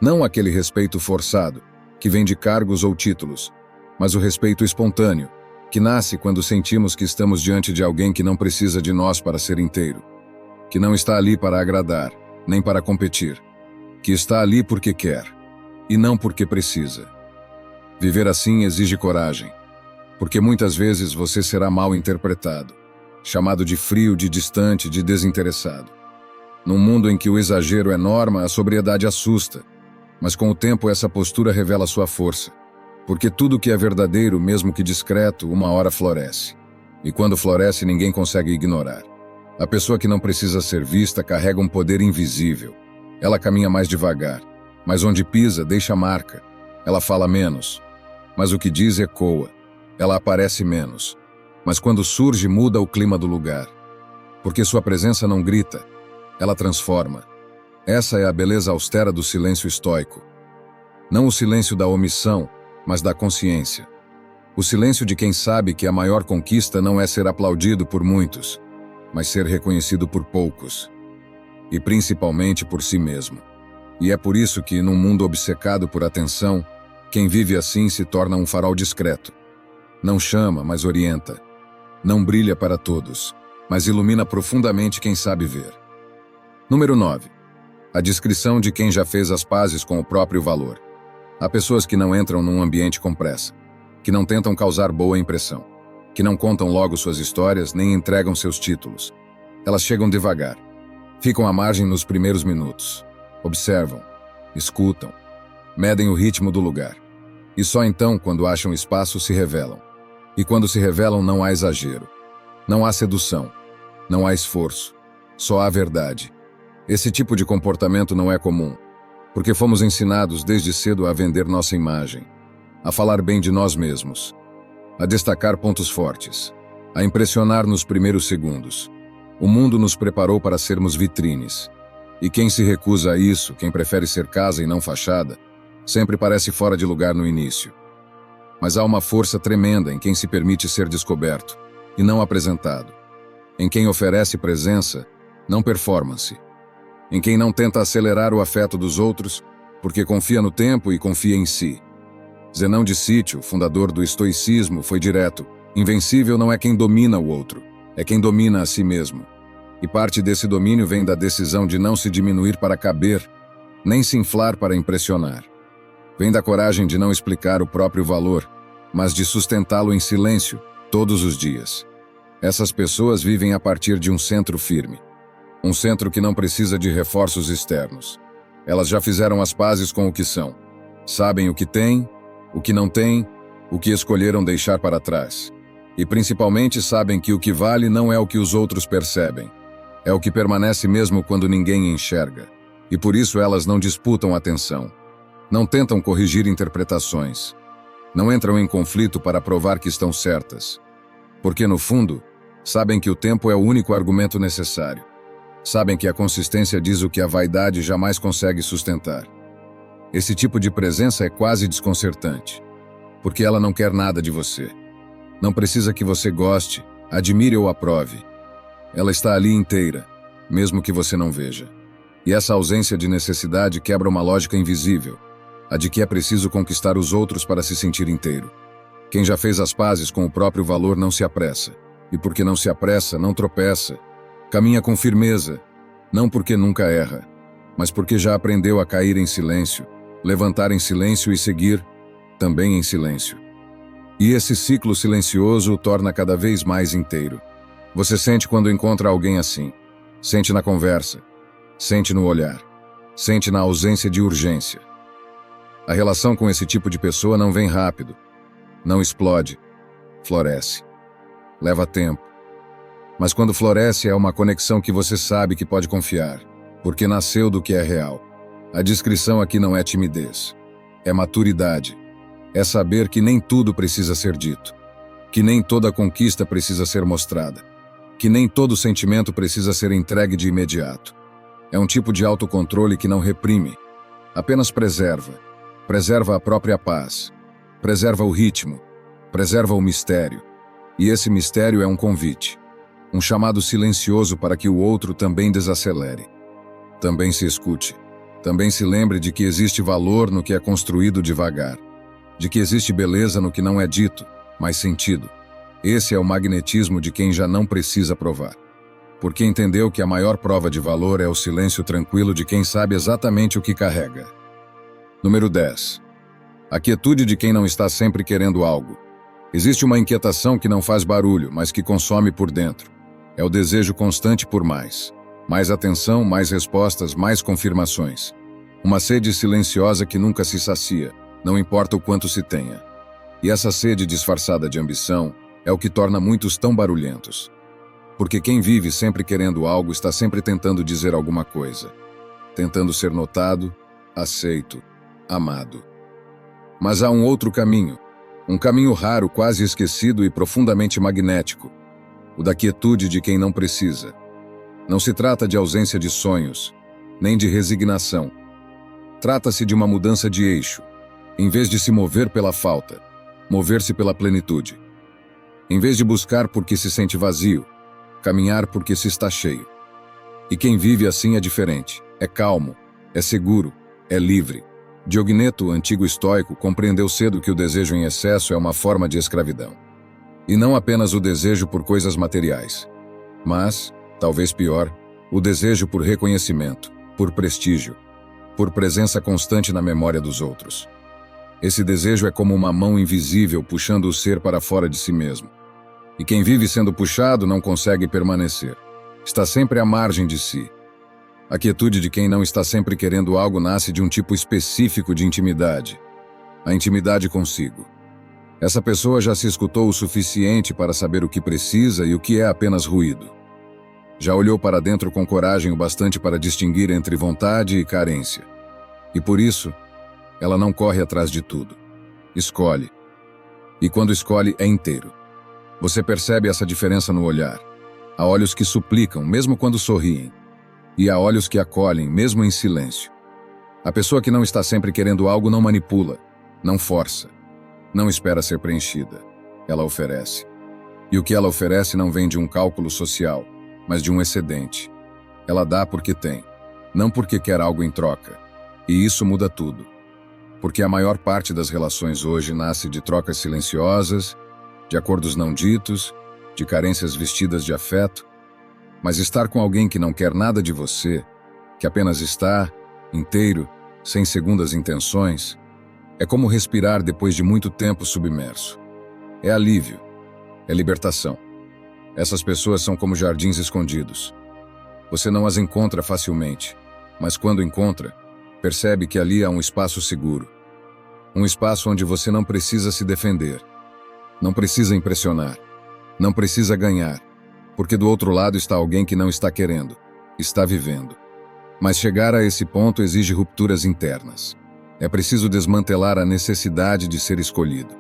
Não aquele respeito forçado, que vem de cargos ou títulos, mas o respeito espontâneo, que nasce quando sentimos que estamos diante de alguém que não precisa de nós para ser inteiro, que não está ali para agradar, nem para competir, que está ali porque quer, e não porque precisa. Viver assim exige coragem, porque muitas vezes você será mal interpretado, chamado de frio, de distante, de desinteressado. Num mundo em que o exagero é norma, a sobriedade assusta, mas com o tempo essa postura revela sua força. Porque tudo que é verdadeiro, mesmo que discreto, uma hora floresce. E quando floresce, ninguém consegue ignorar. A pessoa que não precisa ser vista carrega um poder invisível. Ela caminha mais devagar, mas onde pisa, deixa marca. Ela fala menos, mas o que diz ecoa. Ela aparece menos, mas quando surge, muda o clima do lugar. Porque sua presença não grita, ela transforma. Essa é a beleza austera do silêncio estoico. Não o silêncio da omissão, mas da consciência. O silêncio de quem sabe que a maior conquista não é ser aplaudido por muitos, mas ser reconhecido por poucos. E principalmente por si mesmo. E é por isso que, num mundo obcecado por atenção, quem vive assim se torna um farol discreto. Não chama, mas orienta. Não brilha para todos, mas ilumina profundamente quem sabe ver. Número 9. A descrição de quem já fez as pazes com o próprio valor. Há pessoas que não entram num ambiente com pressa, que não tentam causar boa impressão, que não contam logo suas histórias nem entregam seus títulos. Elas chegam devagar, ficam à margem nos primeiros minutos, observam, escutam, medem o ritmo do lugar. E só então, quando acham espaço, se revelam. E quando se revelam, não há exagero, não há sedução, não há esforço, só há verdade. Esse tipo de comportamento não é comum, porque fomos ensinados desde cedo a vender nossa imagem, a falar bem de nós mesmos, a destacar pontos fortes, a impressionar nos primeiros segundos. O mundo nos preparou para sermos vitrines. E quem se recusa a isso, quem prefere ser casa e não fachada, sempre parece fora de lugar no início. Mas há uma força tremenda em quem se permite ser descoberto e não apresentado. Em quem oferece presença, não performance. Em quem não tenta acelerar o afeto dos outros, porque confia no tempo e confia em si. Zenão de Sítio, fundador do estoicismo, foi direto. Invencível não é quem domina o outro, é quem domina a si mesmo. E parte desse domínio vem da decisão de não se diminuir para caber, nem se inflar para impressionar. Vem da coragem de não explicar o próprio valor, mas de sustentá-lo em silêncio, todos os dias. Essas pessoas vivem a partir de um centro firme. Um centro que não precisa de reforços externos. Elas já fizeram as pazes com o que são. Sabem o que têm, o que não têm, o que escolheram deixar para trás. E principalmente sabem que o que vale não é o que os outros percebem. É o que permanece mesmo quando ninguém enxerga. E por isso elas não disputam atenção. Não tentam corrigir interpretações. Não entram em conflito para provar que estão certas. Porque, no fundo, sabem que o tempo é o único argumento necessário. Sabem que a consistência diz o que a vaidade jamais consegue sustentar. Esse tipo de presença é quase desconcertante. Porque ela não quer nada de você. Não precisa que você goste, admire ou aprove. Ela está ali inteira, mesmo que você não veja. E essa ausência de necessidade quebra uma lógica invisível, a de que é preciso conquistar os outros para se sentir inteiro. Quem já fez as pazes com o próprio valor não se apressa. E porque não se apressa, não tropeça. Caminha com firmeza, não porque nunca erra, mas porque já aprendeu a cair em silêncio, levantar em silêncio e seguir, também em silêncio. E esse ciclo silencioso o torna cada vez mais inteiro. Você sente quando encontra alguém assim. Sente na conversa. Sente no olhar. Sente na ausência de urgência. A relação com esse tipo de pessoa não vem rápido. Não explode. Floresce. Leva tempo. Mas quando floresce é uma conexão que você sabe que pode confiar, porque nasceu do que é real. A descrição aqui não é timidez. É maturidade. É saber que nem tudo precisa ser dito. Que nem toda conquista precisa ser mostrada. Que nem todo sentimento precisa ser entregue de imediato. É um tipo de autocontrole que não reprime, apenas preserva. Preserva a própria paz. Preserva o ritmo. Preserva o mistério. E esse mistério é um convite. Um chamado silencioso para que o outro também desacelere. Também se escute. Também se lembre de que existe valor no que é construído devagar. De que existe beleza no que não é dito, mas sentido. Esse é o magnetismo de quem já não precisa provar. Porque entendeu que a maior prova de valor é o silêncio tranquilo de quem sabe exatamente o que carrega. Número 10. A quietude de quem não está sempre querendo algo. Existe uma inquietação que não faz barulho, mas que consome por dentro. É o desejo constante por mais. Mais atenção, mais respostas, mais confirmações. Uma sede silenciosa que nunca se sacia, não importa o quanto se tenha. E essa sede disfarçada de ambição é o que torna muitos tão barulhentos. Porque quem vive sempre querendo algo está sempre tentando dizer alguma coisa. Tentando ser notado, aceito, amado. Mas há um outro caminho. Um caminho raro, quase esquecido e profundamente magnético. O da quietude de quem não precisa. Não se trata de ausência de sonhos, nem de resignação. Trata-se de uma mudança de eixo. Em vez de se mover pela falta, mover-se pela plenitude. Em vez de buscar porque se sente vazio, caminhar porque se está cheio. E quem vive assim é diferente, é calmo, é seguro, é livre. Diogneto, antigo estoico, compreendeu cedo que o desejo em excesso é uma forma de escravidão. E não apenas o desejo por coisas materiais, mas, talvez pior, o desejo por reconhecimento, por prestígio, por presença constante na memória dos outros. Esse desejo é como uma mão invisível puxando o ser para fora de si mesmo. E quem vive sendo puxado não consegue permanecer. Está sempre à margem de si. A quietude de quem não está sempre querendo algo nasce de um tipo específico de intimidade. A intimidade consigo. Essa pessoa já se escutou o suficiente para saber o que precisa e o que é apenas ruído. Já olhou para dentro com coragem o bastante para distinguir entre vontade e carência. E por isso, ela não corre atrás de tudo. Escolhe. E quando escolhe, é inteiro. Você percebe essa diferença no olhar. Há olhos que suplicam, mesmo quando sorriem. E há olhos que acolhem, mesmo em silêncio. A pessoa que não está sempre querendo algo não manipula, não força, não espera ser preenchida. Ela oferece. E o que ela oferece não vem de um cálculo social, mas de um excedente. Ela dá porque tem, não porque quer algo em troca. E isso muda tudo. Porque a maior parte das relações hoje nasce de trocas silenciosas, de acordos não ditos, de carências vestidas de afeto. Mas estar com alguém que não quer nada de você, que apenas está, inteiro, sem segundas intenções, é como respirar depois de muito tempo submerso. É alívio, é libertação. Essas pessoas são como jardins escondidos. Você não as encontra facilmente, mas quando encontra, percebe que ali há um espaço seguro. Um espaço onde você não precisa se defender, não precisa impressionar, não precisa ganhar, porque do outro lado está alguém que não está querendo, está vivendo. Mas chegar a esse ponto exige rupturas internas. É preciso desmantelar a necessidade de ser escolhido.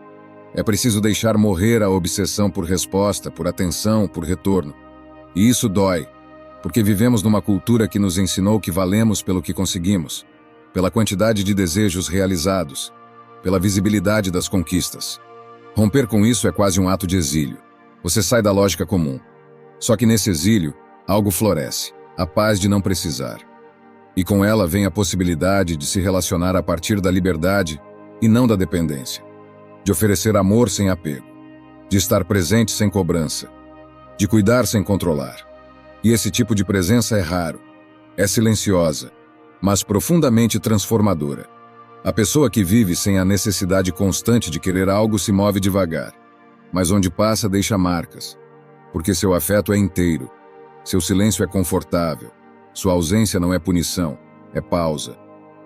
É preciso deixar morrer a obsessão por resposta, por atenção, por retorno. E isso dói, porque vivemos numa cultura que nos ensinou que valemos pelo que conseguimos, pela quantidade de desejos realizados, pela visibilidade das conquistas. Romper com isso é quase um ato de exílio. Você sai da lógica comum. Só que nesse exílio, algo floresce, a paz de não precisar. E com ela vem a possibilidade de se relacionar a partir da liberdade e não da dependência. De oferecer amor sem apego, de estar presente sem cobrança, de cuidar sem controlar. E esse tipo de presença é raro, é silenciosa, mas profundamente transformadora. A pessoa que vive sem a necessidade constante de querer algo se move devagar, mas onde passa deixa marcas, porque seu afeto é inteiro, seu silêncio é confortável, sua ausência não é punição, é pausa,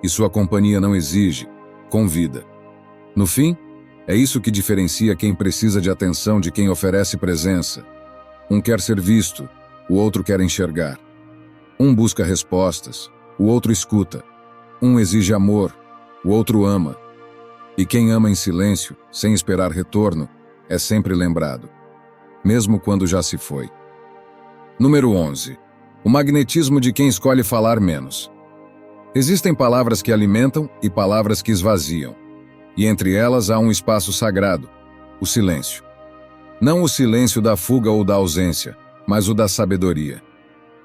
e sua companhia não exige, convida. No fim, é isso que diferencia quem precisa de atenção de quem oferece presença. Um quer ser visto, o outro quer enxergar. Um busca respostas, o outro escuta. Um exige amor, o outro ama. E quem ama em silêncio, sem esperar retorno, é sempre lembrado, mesmo quando já se foi. Número 11. O magnetismo de quem escolhe falar menos. Existem palavras que alimentam e palavras que esvaziam. E entre elas há um espaço sagrado, o silêncio. Não o silêncio da fuga ou da ausência, mas o da sabedoria.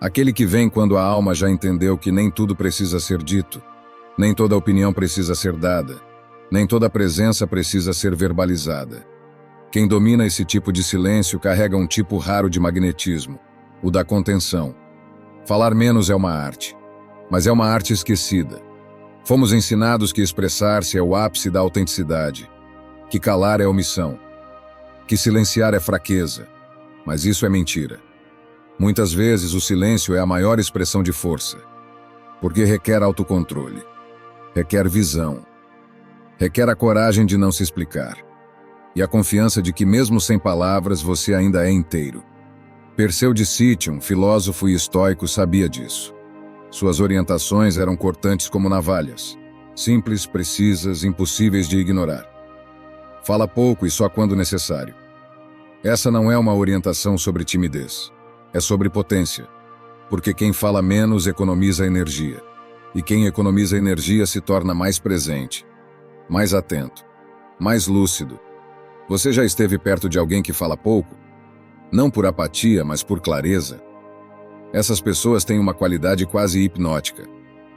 Aquele que vem quando a alma já entendeu que nem tudo precisa ser dito, nem toda opinião precisa ser dada, nem toda presença precisa ser verbalizada. Quem domina esse tipo de silêncio carrega um tipo raro de magnetismo, o da contenção. Falar menos é uma arte, mas é uma arte esquecida. Fomos ensinados que expressar-se é o ápice da autenticidade, que calar é omissão, que silenciar é fraqueza, mas isso é mentira. Muitas vezes o silêncio é a maior expressão de força, porque requer autocontrole, requer visão, requer a coragem de não se explicar, e a confiança de que mesmo sem palavras você ainda é inteiro. Perseu de Cítion, filósofo e estoico, sabia disso. Suas orientações eram cortantes como navalhas, simples, precisas, impossíveis de ignorar. Fala pouco e só quando necessário. Essa não é uma orientação sobre timidez, é sobre potência, porque quem fala menos economiza energia, e quem economiza energia se torna mais presente, mais atento, mais lúcido. Você já esteve perto de alguém que fala pouco? Não por apatia, mas por clareza. Essas pessoas têm uma qualidade quase hipnótica.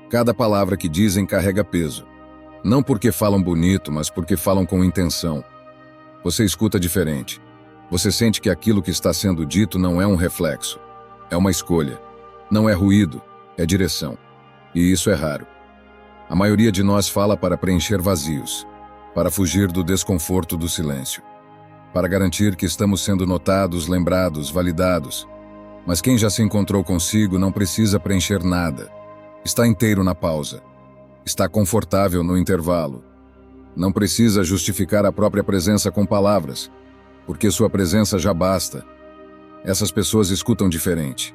Cada palavra que dizem carrega peso. Não porque falam bonito, mas porque falam com intenção. Você escuta diferente. Você sente que aquilo que está sendo dito não é um reflexo. É uma escolha. Não é ruído, é direção. E isso é raro. A maioria de nós fala para preencher vazios, para fugir do desconforto do silêncio, para garantir que estamos sendo notados, lembrados, validados. Mas quem já se encontrou consigo não precisa preencher nada. Está inteiro na pausa. Está confortável no intervalo. Não precisa justificar a própria presença com palavras, porque sua presença já basta. Essas pessoas escutam diferente.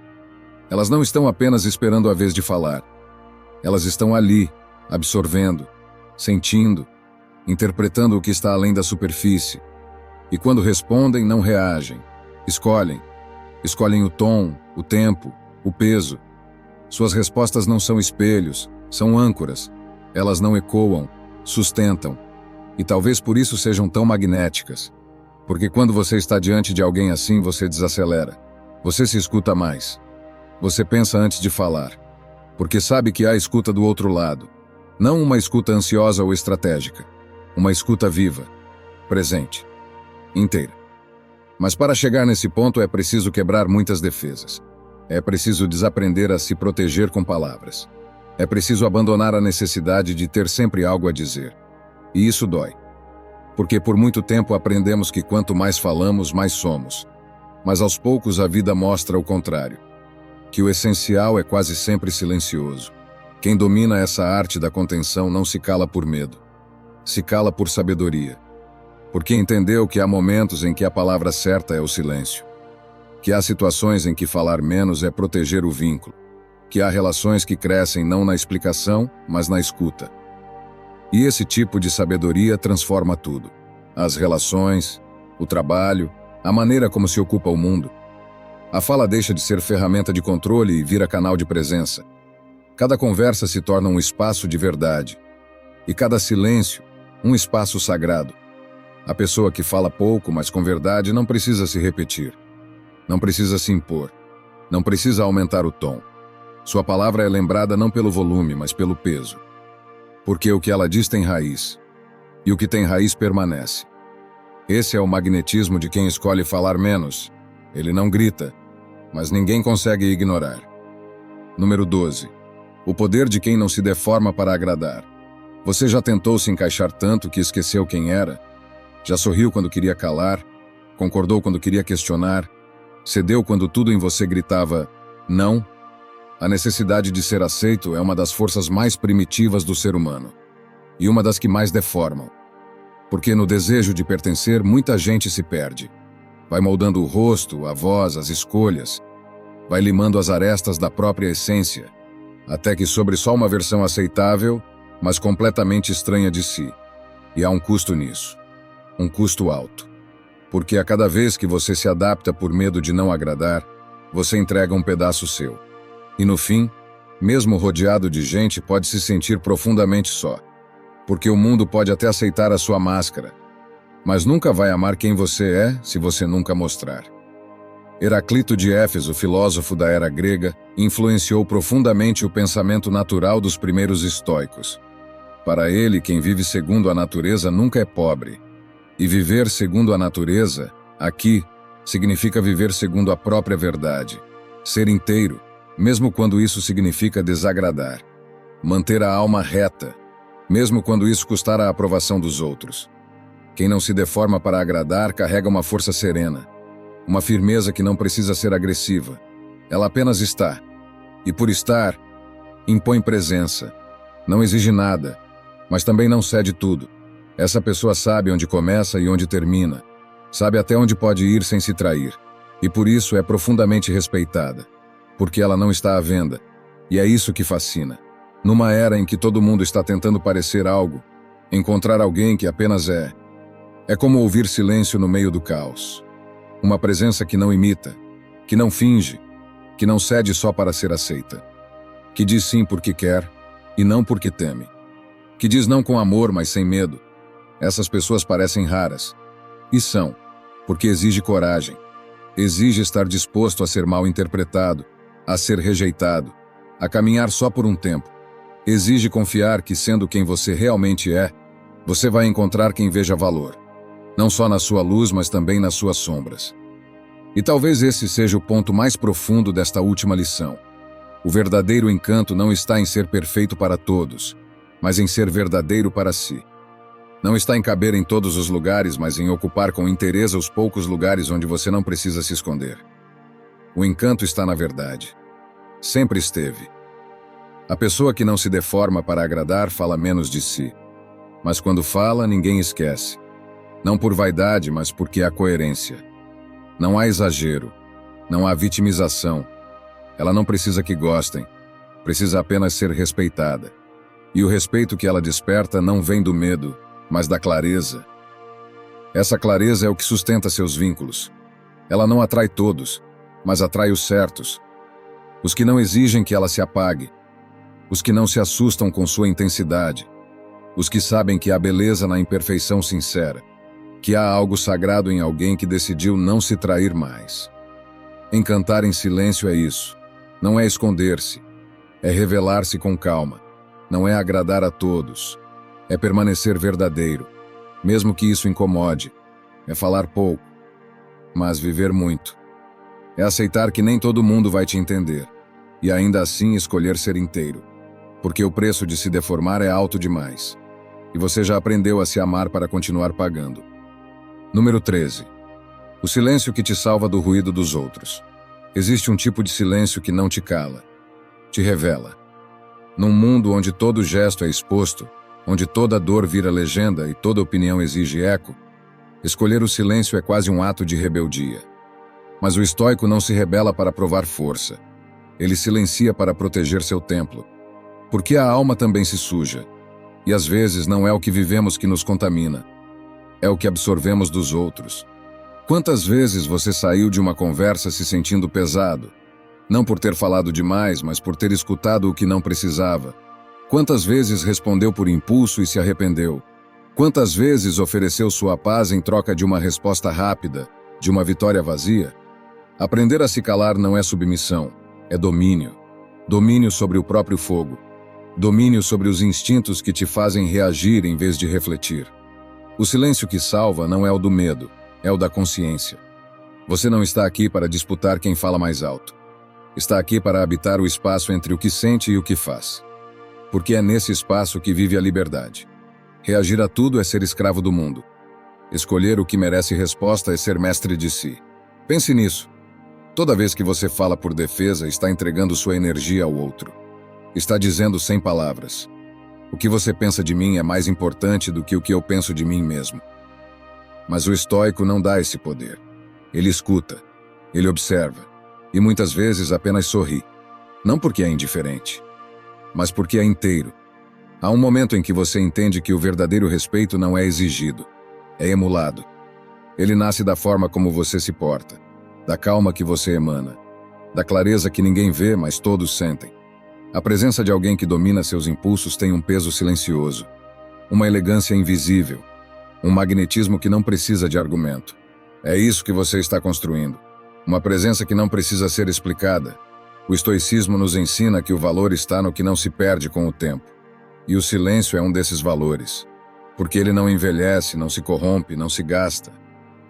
Elas não estão apenas esperando a vez de falar. Elas estão ali, absorvendo, sentindo, interpretando o que está além da superfície. E quando respondem, não reagem. Escolhem. Escolhem o tom, o tempo, o peso. Suas respostas não são espelhos, são âncoras. Elas não ecoam, sustentam. E talvez por isso sejam tão magnéticas. Porque quando você está diante de alguém assim, você desacelera. Você se escuta mais. Você pensa antes de falar. Porque sabe que há escuta do outro lado. Não uma escuta ansiosa ou estratégica. Uma escuta viva, presente, inteira. Mas para chegar nesse ponto é preciso quebrar muitas defesas. É preciso desaprender a se proteger com palavras. É preciso abandonar a necessidade de ter sempre algo a dizer. E isso dói. Porque por muito tempo aprendemos que quanto mais falamos, mais somos. Mas aos poucos a vida mostra o contrário. Que o essencial é quase sempre silencioso. Quem domina essa arte da contenção não se cala por medo. Se cala por sabedoria. Porque entendeu que há momentos em que a palavra certa é o silêncio. Que há situações em que falar menos é proteger o vínculo. Que há relações que crescem não na explicação, mas na escuta. E esse tipo de sabedoria transforma tudo. As relações, o trabalho, a maneira como se ocupa o mundo. A fala deixa de ser ferramenta de controle e vira canal de presença. Cada conversa se torna um espaço de verdade. E cada silêncio, um espaço sagrado. A pessoa que fala pouco, mas com verdade, não precisa se repetir. Não precisa se impor. Não precisa aumentar o tom. Sua palavra é lembrada não pelo volume, mas pelo peso. Porque o que ela diz tem raiz. E o que tem raiz permanece. Esse é o magnetismo de quem escolhe falar menos. Ele não grita, mas ninguém consegue ignorar. Número 12. O poder de quem não se deforma para agradar. Você já tentou se encaixar tanto que esqueceu quem era? Já sorriu quando queria calar? Concordou quando queria questionar? Cedeu quando tudo em você gritava não? A necessidade de ser aceito é uma das forças mais primitivas do ser humano. E uma das que mais deformam. Porque no desejo de pertencer, muita gente se perde. Vai moldando o rosto, a voz, as escolhas. Vai limando as arestas da própria essência. Até que sobre só uma versão aceitável, mas completamente estranha de si. E há um custo nisso. Um custo alto. Porque a cada vez que você se adapta por medo de não agradar, você entrega um pedaço seu. E no fim, mesmo rodeado de gente, pode se sentir profundamente só. Porque o mundo pode até aceitar a sua máscara, mas nunca vai amar quem você é se você nunca mostrar. Heraclito de Éfeso, filósofo da era grega, influenciou profundamente o pensamento natural dos primeiros estoicos. Para ele, quem vive segundo a natureza nunca é pobre. E viver segundo a natureza, aqui, significa viver segundo a própria verdade. Ser inteiro, mesmo quando isso significa desagradar. Manter a alma reta, mesmo quando isso custar a aprovação dos outros. Quem não se deforma para agradar carrega uma força serena. Uma firmeza que não precisa ser agressiva. Ela apenas está. E por estar, impõe presença. Não exige nada, mas também não cede tudo. Essa pessoa sabe onde começa e onde termina. Sabe até onde pode ir sem se trair. E por isso é profundamente respeitada. Porque ela não está à venda. E é isso que fascina. Numa era em que todo mundo está tentando parecer algo, encontrar alguém que apenas é. É como ouvir silêncio no meio do caos. Uma presença que não imita, que não finge, que não cede só para ser aceita. Que diz sim porque quer e não porque teme. Que diz não com amor, mas sem medo. Essas pessoas parecem raras. E são, porque exige coragem. Exige estar disposto a ser mal interpretado, a ser rejeitado, a caminhar só por um tempo. Exige confiar que, sendo quem você realmente é, você vai encontrar quem veja valor. Não só na sua luz, mas também nas suas sombras. E talvez esse seja o ponto mais profundo desta última lição. O verdadeiro encanto não está em ser perfeito para todos, mas em ser verdadeiro para si. Não está em caber em todos os lugares, mas em ocupar com interesse os poucos lugares onde você não precisa se esconder. O encanto está na verdade. Sempre esteve. A pessoa que não se deforma para agradar fala menos de si. Mas quando fala, ninguém esquece. Não por vaidade, mas porque há coerência. Não há exagero. Não há vitimização. Ela não precisa que gostem. Precisa apenas ser respeitada. E o respeito que ela desperta não vem do medo, mas da clareza. Essa clareza é o que sustenta seus vínculos. Ela não atrai todos, mas atrai os certos. Os que não exigem que ela se apague. Os que não se assustam com sua intensidade. Os que sabem que há beleza na imperfeição sincera. Que há algo sagrado em alguém que decidiu não se trair mais. Encantar em silêncio é isso. Não é esconder-se. É revelar-se com calma. Não é agradar a todos. É permanecer verdadeiro, mesmo que isso incomode. É falar pouco, mas viver muito. É aceitar que nem todo mundo vai te entender, e ainda assim escolher ser inteiro, porque o preço de se deformar é alto demais, e você já aprendeu a se amar para continuar pagando. Número 13. O silêncio que te salva do ruído dos outros. Existe um tipo de silêncio que não te cala, te revela. Num mundo onde todo gesto é exposto, onde toda dor vira legenda e toda opinião exige eco, escolher o silêncio é quase um ato de rebeldia. Mas o estoico não se rebela para provar força. Ele silencia para proteger seu templo. Porque a alma também se suja. E às vezes não é o que vivemos que nos contamina. É o que absorvemos dos outros. Quantas vezes você saiu de uma conversa se sentindo pesado? Não por ter falado demais, mas por ter escutado o que não precisava. Quantas vezes respondeu por impulso e se arrependeu? Quantas vezes ofereceu sua paz em troca de uma resposta rápida, de uma vitória vazia? Aprender a se calar não é submissão, é domínio. Domínio sobre o próprio fogo. Domínio sobre os instintos que te fazem reagir em vez de refletir. O silêncio que salva não é o do medo, é o da consciência. Você não está aqui para disputar quem fala mais alto. Está aqui para habitar o espaço entre o que sente e o que faz. Porque é nesse espaço que vive a liberdade. Reagir a tudo é ser escravo do mundo. Escolher o que merece resposta é ser mestre de si. Pense nisso. Toda vez que você fala por defesa, está entregando sua energia ao outro. Está dizendo sem palavras: o que você pensa de mim é mais importante do que o que eu penso de mim mesmo. Mas o estoico não dá esse poder. Ele escuta, ele observa, e muitas vezes apenas sorri. Não porque é indiferente, mas porque é inteiro. Há um momento em que você entende que o verdadeiro respeito não é exigido, é emulado. Ele nasce da forma como você se porta, da calma que você emana, da clareza que ninguém vê, mas todos sentem. A presença de alguém que domina seus impulsos tem um peso silencioso, uma elegância invisível, um magnetismo que não precisa de argumento. É isso que você está construindo. Uma presença que não precisa ser explicada. O estoicismo nos ensina que o valor está no que não se perde com o tempo. E o silêncio é um desses valores. Porque ele não envelhece, não se corrompe, não se gasta.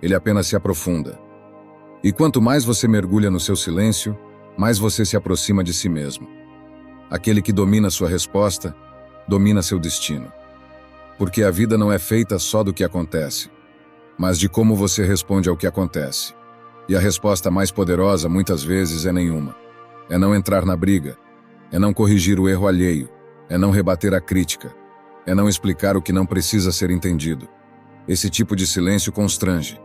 Ele apenas se aprofunda. E quanto mais você mergulha no seu silêncio, mais você se aproxima de si mesmo. Aquele que domina sua resposta, domina seu destino. Porque a vida não é feita só do que acontece, mas de como você responde ao que acontece. E a resposta mais poderosa, muitas vezes, é nenhuma. É não entrar na briga, é não corrigir o erro alheio, é não rebater a crítica, é não explicar o que não precisa ser entendido. Esse tipo de silêncio constrange,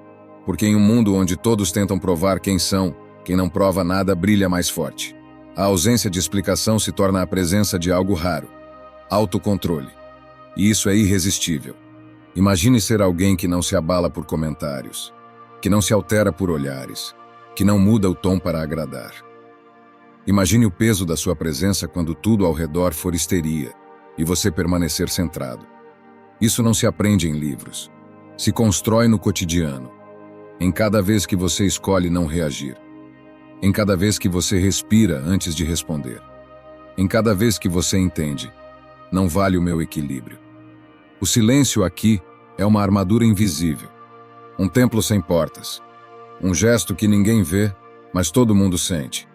porque em um mundo onde todos tentam provar quem são, quem não prova nada brilha mais forte. A ausência de explicação se torna a presença de algo raro, autocontrole. E isso é irresistível. Imagine ser alguém que não se abala por comentários, que não se altera por olhares, que não muda o tom para agradar. Imagine o peso da sua presença quando tudo ao redor for histeria e você permanecer centrado. Isso não se aprende em livros. Se constrói no cotidiano. Em cada vez que você escolhe não reagir. Em cada vez que você respira antes de responder. Em cada vez que você entende, não vale o meu equilíbrio. O silêncio aqui é uma armadura invisível. Um templo sem portas. Um gesto que ninguém vê, mas todo mundo sente.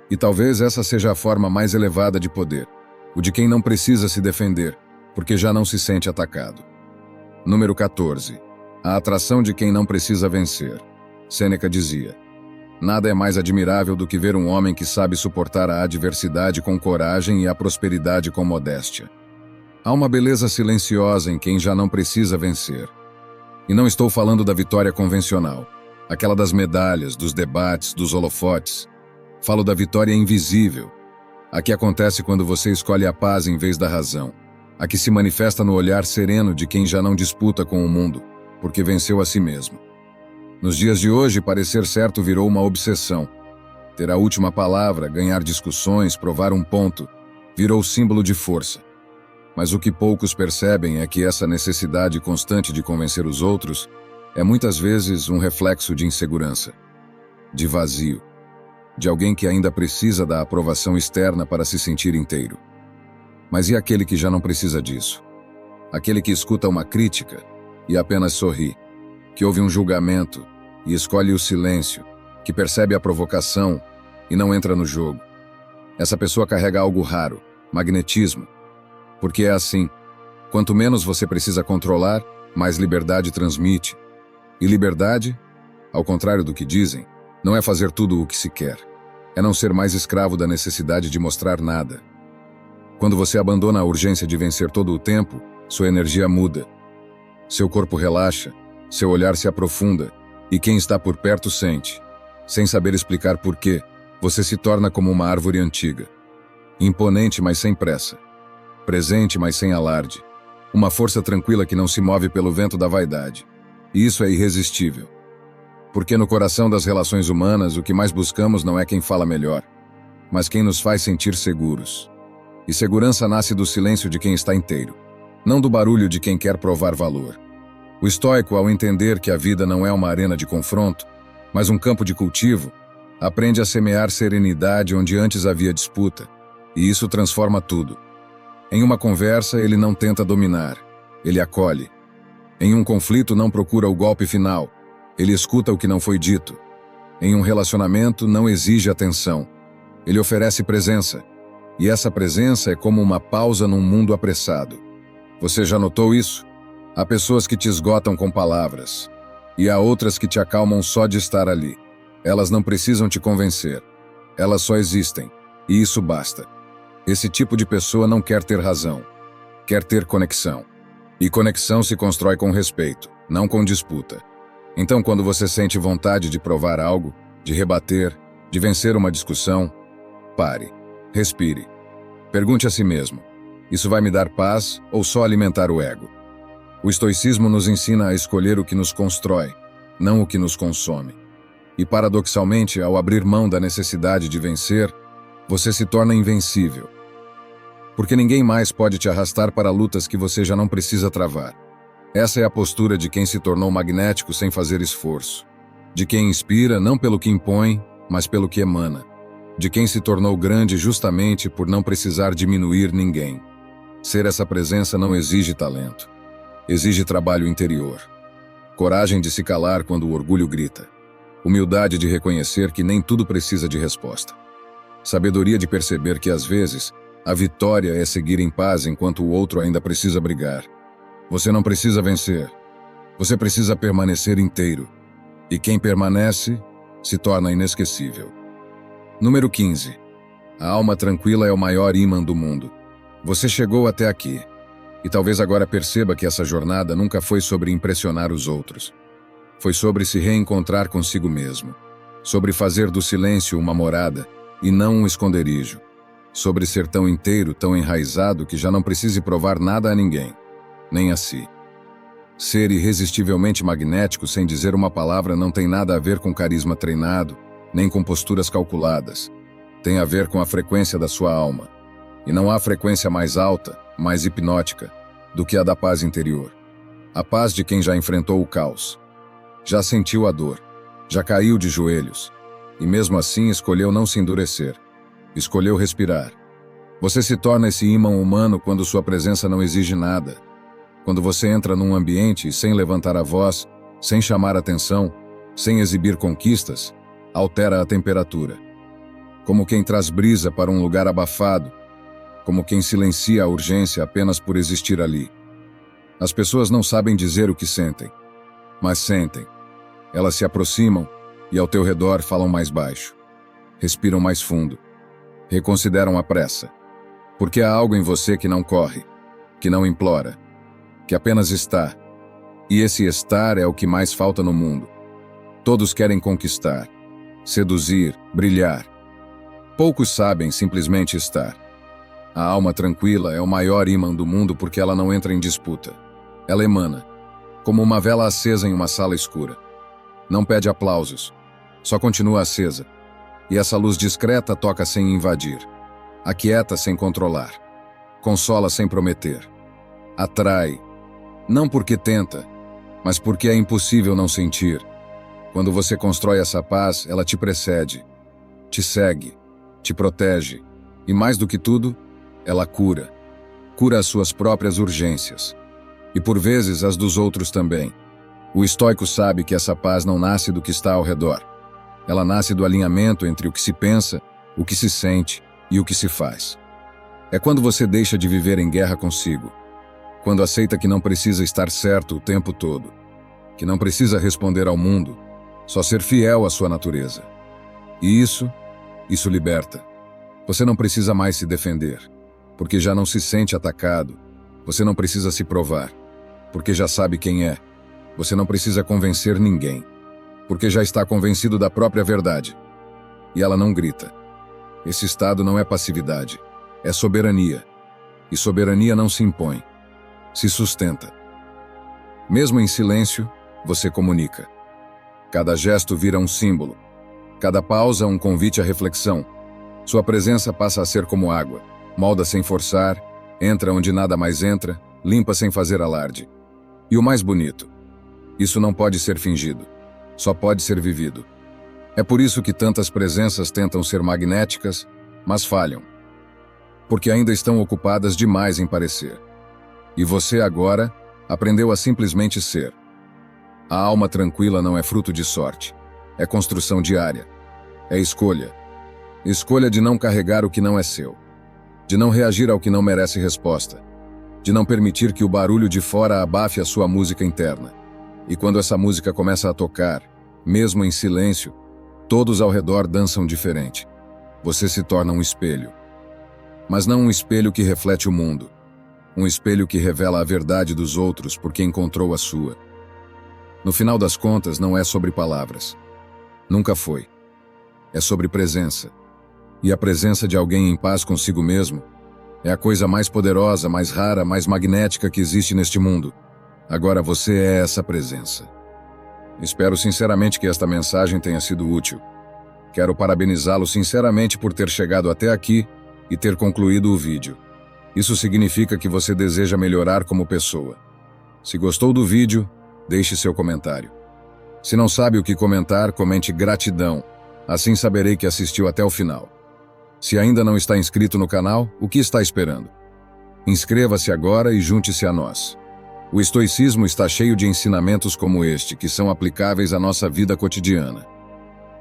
E talvez essa seja a forma mais elevada de poder. O de quem não precisa se defender, porque já não se sente atacado. Número 14. A atração de quem não precisa vencer. Sêneca dizia: nada é mais admirável do que ver um homem que sabe suportar a adversidade com coragem e a prosperidade com modéstia. Há uma beleza silenciosa em quem já não precisa vencer. E não estou falando da vitória convencional, aquela das medalhas, dos debates, dos holofotes. Falo da vitória invisível, a que acontece quando você escolhe a paz em vez da razão, a que se manifesta no olhar sereno de quem já não disputa com o mundo, porque venceu a si mesmo. Nos dias de hoje, parecer certo virou uma obsessão. Ter a última palavra, ganhar discussões, provar um ponto, virou símbolo de força. Mas o que poucos percebem é que essa necessidade constante de convencer os outros é muitas vezes um reflexo de insegurança, de vazio, de alguém que ainda precisa da aprovação externa para se sentir inteiro. Mas e aquele que já não precisa disso? Aquele que escuta uma crítica e apenas sorri, que ouve um julgamento e escolhe o silêncio, que percebe a provocação e não entra no jogo. Essa pessoa carrega algo raro, magnetismo. Porque é assim, quanto menos você precisa controlar, mais liberdade transmite. E liberdade, ao contrário do que dizem, não é fazer tudo o que se quer. É não ser mais escravo da necessidade de mostrar nada. Quando você abandona a urgência de vencer todo o tempo, sua energia muda. Seu corpo relaxa, seu olhar se aprofunda, e quem está por perto sente. Sem saber explicar por quê, você se torna como uma árvore antiga. Imponente, mas sem pressa. Presente, mas sem alarde. Uma força tranquila que não se move pelo vento da vaidade. E isso é irresistível. Porque no coração das relações humanas, o que mais buscamos não é quem fala melhor, mas quem nos faz sentir seguros. E segurança nasce do silêncio de quem está inteiro, não do barulho de quem quer provar valor. O estoico, ao entender que a vida não é uma arena de confronto, mas um campo de cultivo, aprende a semear serenidade onde antes havia disputa, e isso transforma tudo. Em uma conversa, ele não tenta dominar, ele acolhe. Em um conflito, não procura o golpe final, ele escuta o que não foi dito. Em um relacionamento, não exige atenção, ele oferece presença. E essa presença é como uma pausa num mundo apressado. Você já notou isso? Há pessoas que te esgotam com palavras, e há outras que te acalmam só de estar ali. Elas não precisam te convencer, elas só existem, e isso basta. Esse tipo de pessoa não quer ter razão, quer ter conexão. E conexão se constrói com respeito, não com disputa. Então, quando você sente vontade de provar algo, de rebater, de vencer uma discussão, pare, respire. Pergunte a si mesmo: isso vai me dar paz ou só alimentar o ego? O estoicismo nos ensina a escolher o que nos constrói, não o que nos consome. E paradoxalmente, ao abrir mão da necessidade de vencer, você se torna invencível. Porque ninguém mais pode te arrastar para lutas que você já não precisa travar. Essa é a postura de quem se tornou magnético sem fazer esforço. De quem inspira não pelo que impõe, mas pelo que emana. De quem se tornou grande justamente por não precisar diminuir ninguém. Ser essa presença não exige talento. Exige trabalho interior. Coragem de se calar quando o orgulho grita. Humildade de reconhecer que nem tudo precisa de resposta. Sabedoria de perceber que, às vezes, a vitória é seguir em paz enquanto o outro ainda precisa brigar. Você não precisa vencer. Você precisa permanecer inteiro. E quem permanece, se torna inesquecível. Número 15. A alma tranquila é o maior imã do mundo. Você chegou até aqui. E talvez agora perceba que essa jornada nunca foi sobre impressionar os outros. Foi sobre se reencontrar consigo mesmo. Sobre fazer do silêncio uma morada e não um esconderijo. Sobre ser tão inteiro, tão enraizado que já não precise provar nada a ninguém, nem a si. Ser irresistivelmente magnético sem dizer uma palavra não tem nada a ver com carisma treinado, nem com posturas calculadas. Tem a ver com a frequência da sua alma. E não há frequência mais alta, mais hipnótica, do que a da paz interior. A paz de quem já enfrentou o caos. Já sentiu a dor. Já caiu de joelhos. E mesmo assim escolheu não se endurecer. Escolheu respirar. Você se torna esse imã humano quando sua presença não exige nada. Quando você entra num ambiente sem levantar a voz, sem chamar atenção, sem exibir conquistas, altera a temperatura. Como quem traz brisa para um lugar abafado, como quem silencia a urgência apenas por existir ali. As pessoas não sabem dizer o que sentem, mas sentem. Elas se aproximam e ao teu redor falam mais baixo. Respiram mais fundo. Reconsideram a pressa. Porque há algo em você que não corre, que não implora, que apenas está. E esse estar é o que mais falta no mundo. Todos querem conquistar, seduzir, brilhar. Poucos sabem simplesmente estar. A alma tranquila é o maior imã do mundo porque ela não entra em disputa. Ela emana, como uma vela acesa em uma sala escura. Não pede aplausos, só continua acesa. E essa luz discreta toca sem invadir. Aquieta sem controlar. Consola sem prometer. Atrai, não porque tenta, mas porque é impossível não sentir. Quando você constrói essa paz, ela te precede, te segue, te protege. E mais do que tudo, ela cura. Cura as suas próprias urgências. E por vezes as dos outros também. O estoico sabe que essa paz não nasce do que está ao redor, Ela nasce do alinhamento entre o que se pensa, o que se sente e o que se faz. É quando você deixa de viver em guerra consigo, quando aceita que não precisa estar certo o tempo todo, que não precisa responder ao mundo, só ser fiel à sua natureza. E isso liberta. Você não precisa mais se defender, porque já não se sente atacado. Você não precisa se provar, porque já sabe quem é. Você não precisa convencer ninguém, porque já está convencido da própria verdade. E ela não grita. Esse estado não é passividade, é soberania. E soberania não se impõe, se sustenta. Mesmo em silêncio, você comunica. Cada gesto vira um símbolo. Cada pausa um convite à reflexão. Sua presença passa a ser como água, molda sem forçar, entra onde nada mais entra, limpa sem fazer alarde. E o mais bonito, isso não pode ser fingido, só pode ser vivido. É por isso que tantas presenças tentam ser magnéticas, mas falham. Porque ainda estão ocupadas demais em parecer. E você agora aprendeu a simplesmente ser. A alma tranquila não é fruto de sorte, é construção diária, é escolha. Escolha de não carregar o que não é seu, de não reagir ao que não merece resposta, de não permitir que o barulho de fora abafe a sua música interna. E quando essa música começa a tocar, mesmo em silêncio, todos ao redor dançam diferente. Você se torna um espelho. Mas não um espelho que reflete o mundo, um espelho que revela a verdade dos outros porque encontrou a sua. No final das contas, não é sobre palavras. Nunca foi. É sobre presença. E a presença de alguém em paz consigo mesmo é a coisa mais poderosa, mais rara, mais magnética que existe neste mundo. Agora você é essa presença. Espero sinceramente que esta mensagem tenha sido útil. Quero parabenizá-lo sinceramente por ter chegado até aqui e ter concluído o vídeo. Isso significa que você deseja melhorar como pessoa. Se gostou do vídeo, deixe seu comentário. Se não sabe o que comentar, comente gratidão. Assim saberei que assistiu até o final. Se ainda não está inscrito no canal, o que está esperando? Inscreva-se agora e junte-se a nós. O estoicismo está cheio de ensinamentos como este, que são aplicáveis à nossa vida cotidiana.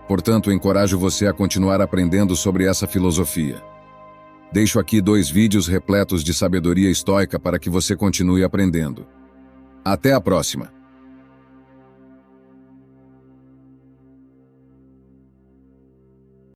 Portanto, encorajo você a continuar aprendendo sobre essa filosofia. Deixo aqui 2 vídeos repletos de sabedoria estoica para que você continue aprendendo. Até a próxima!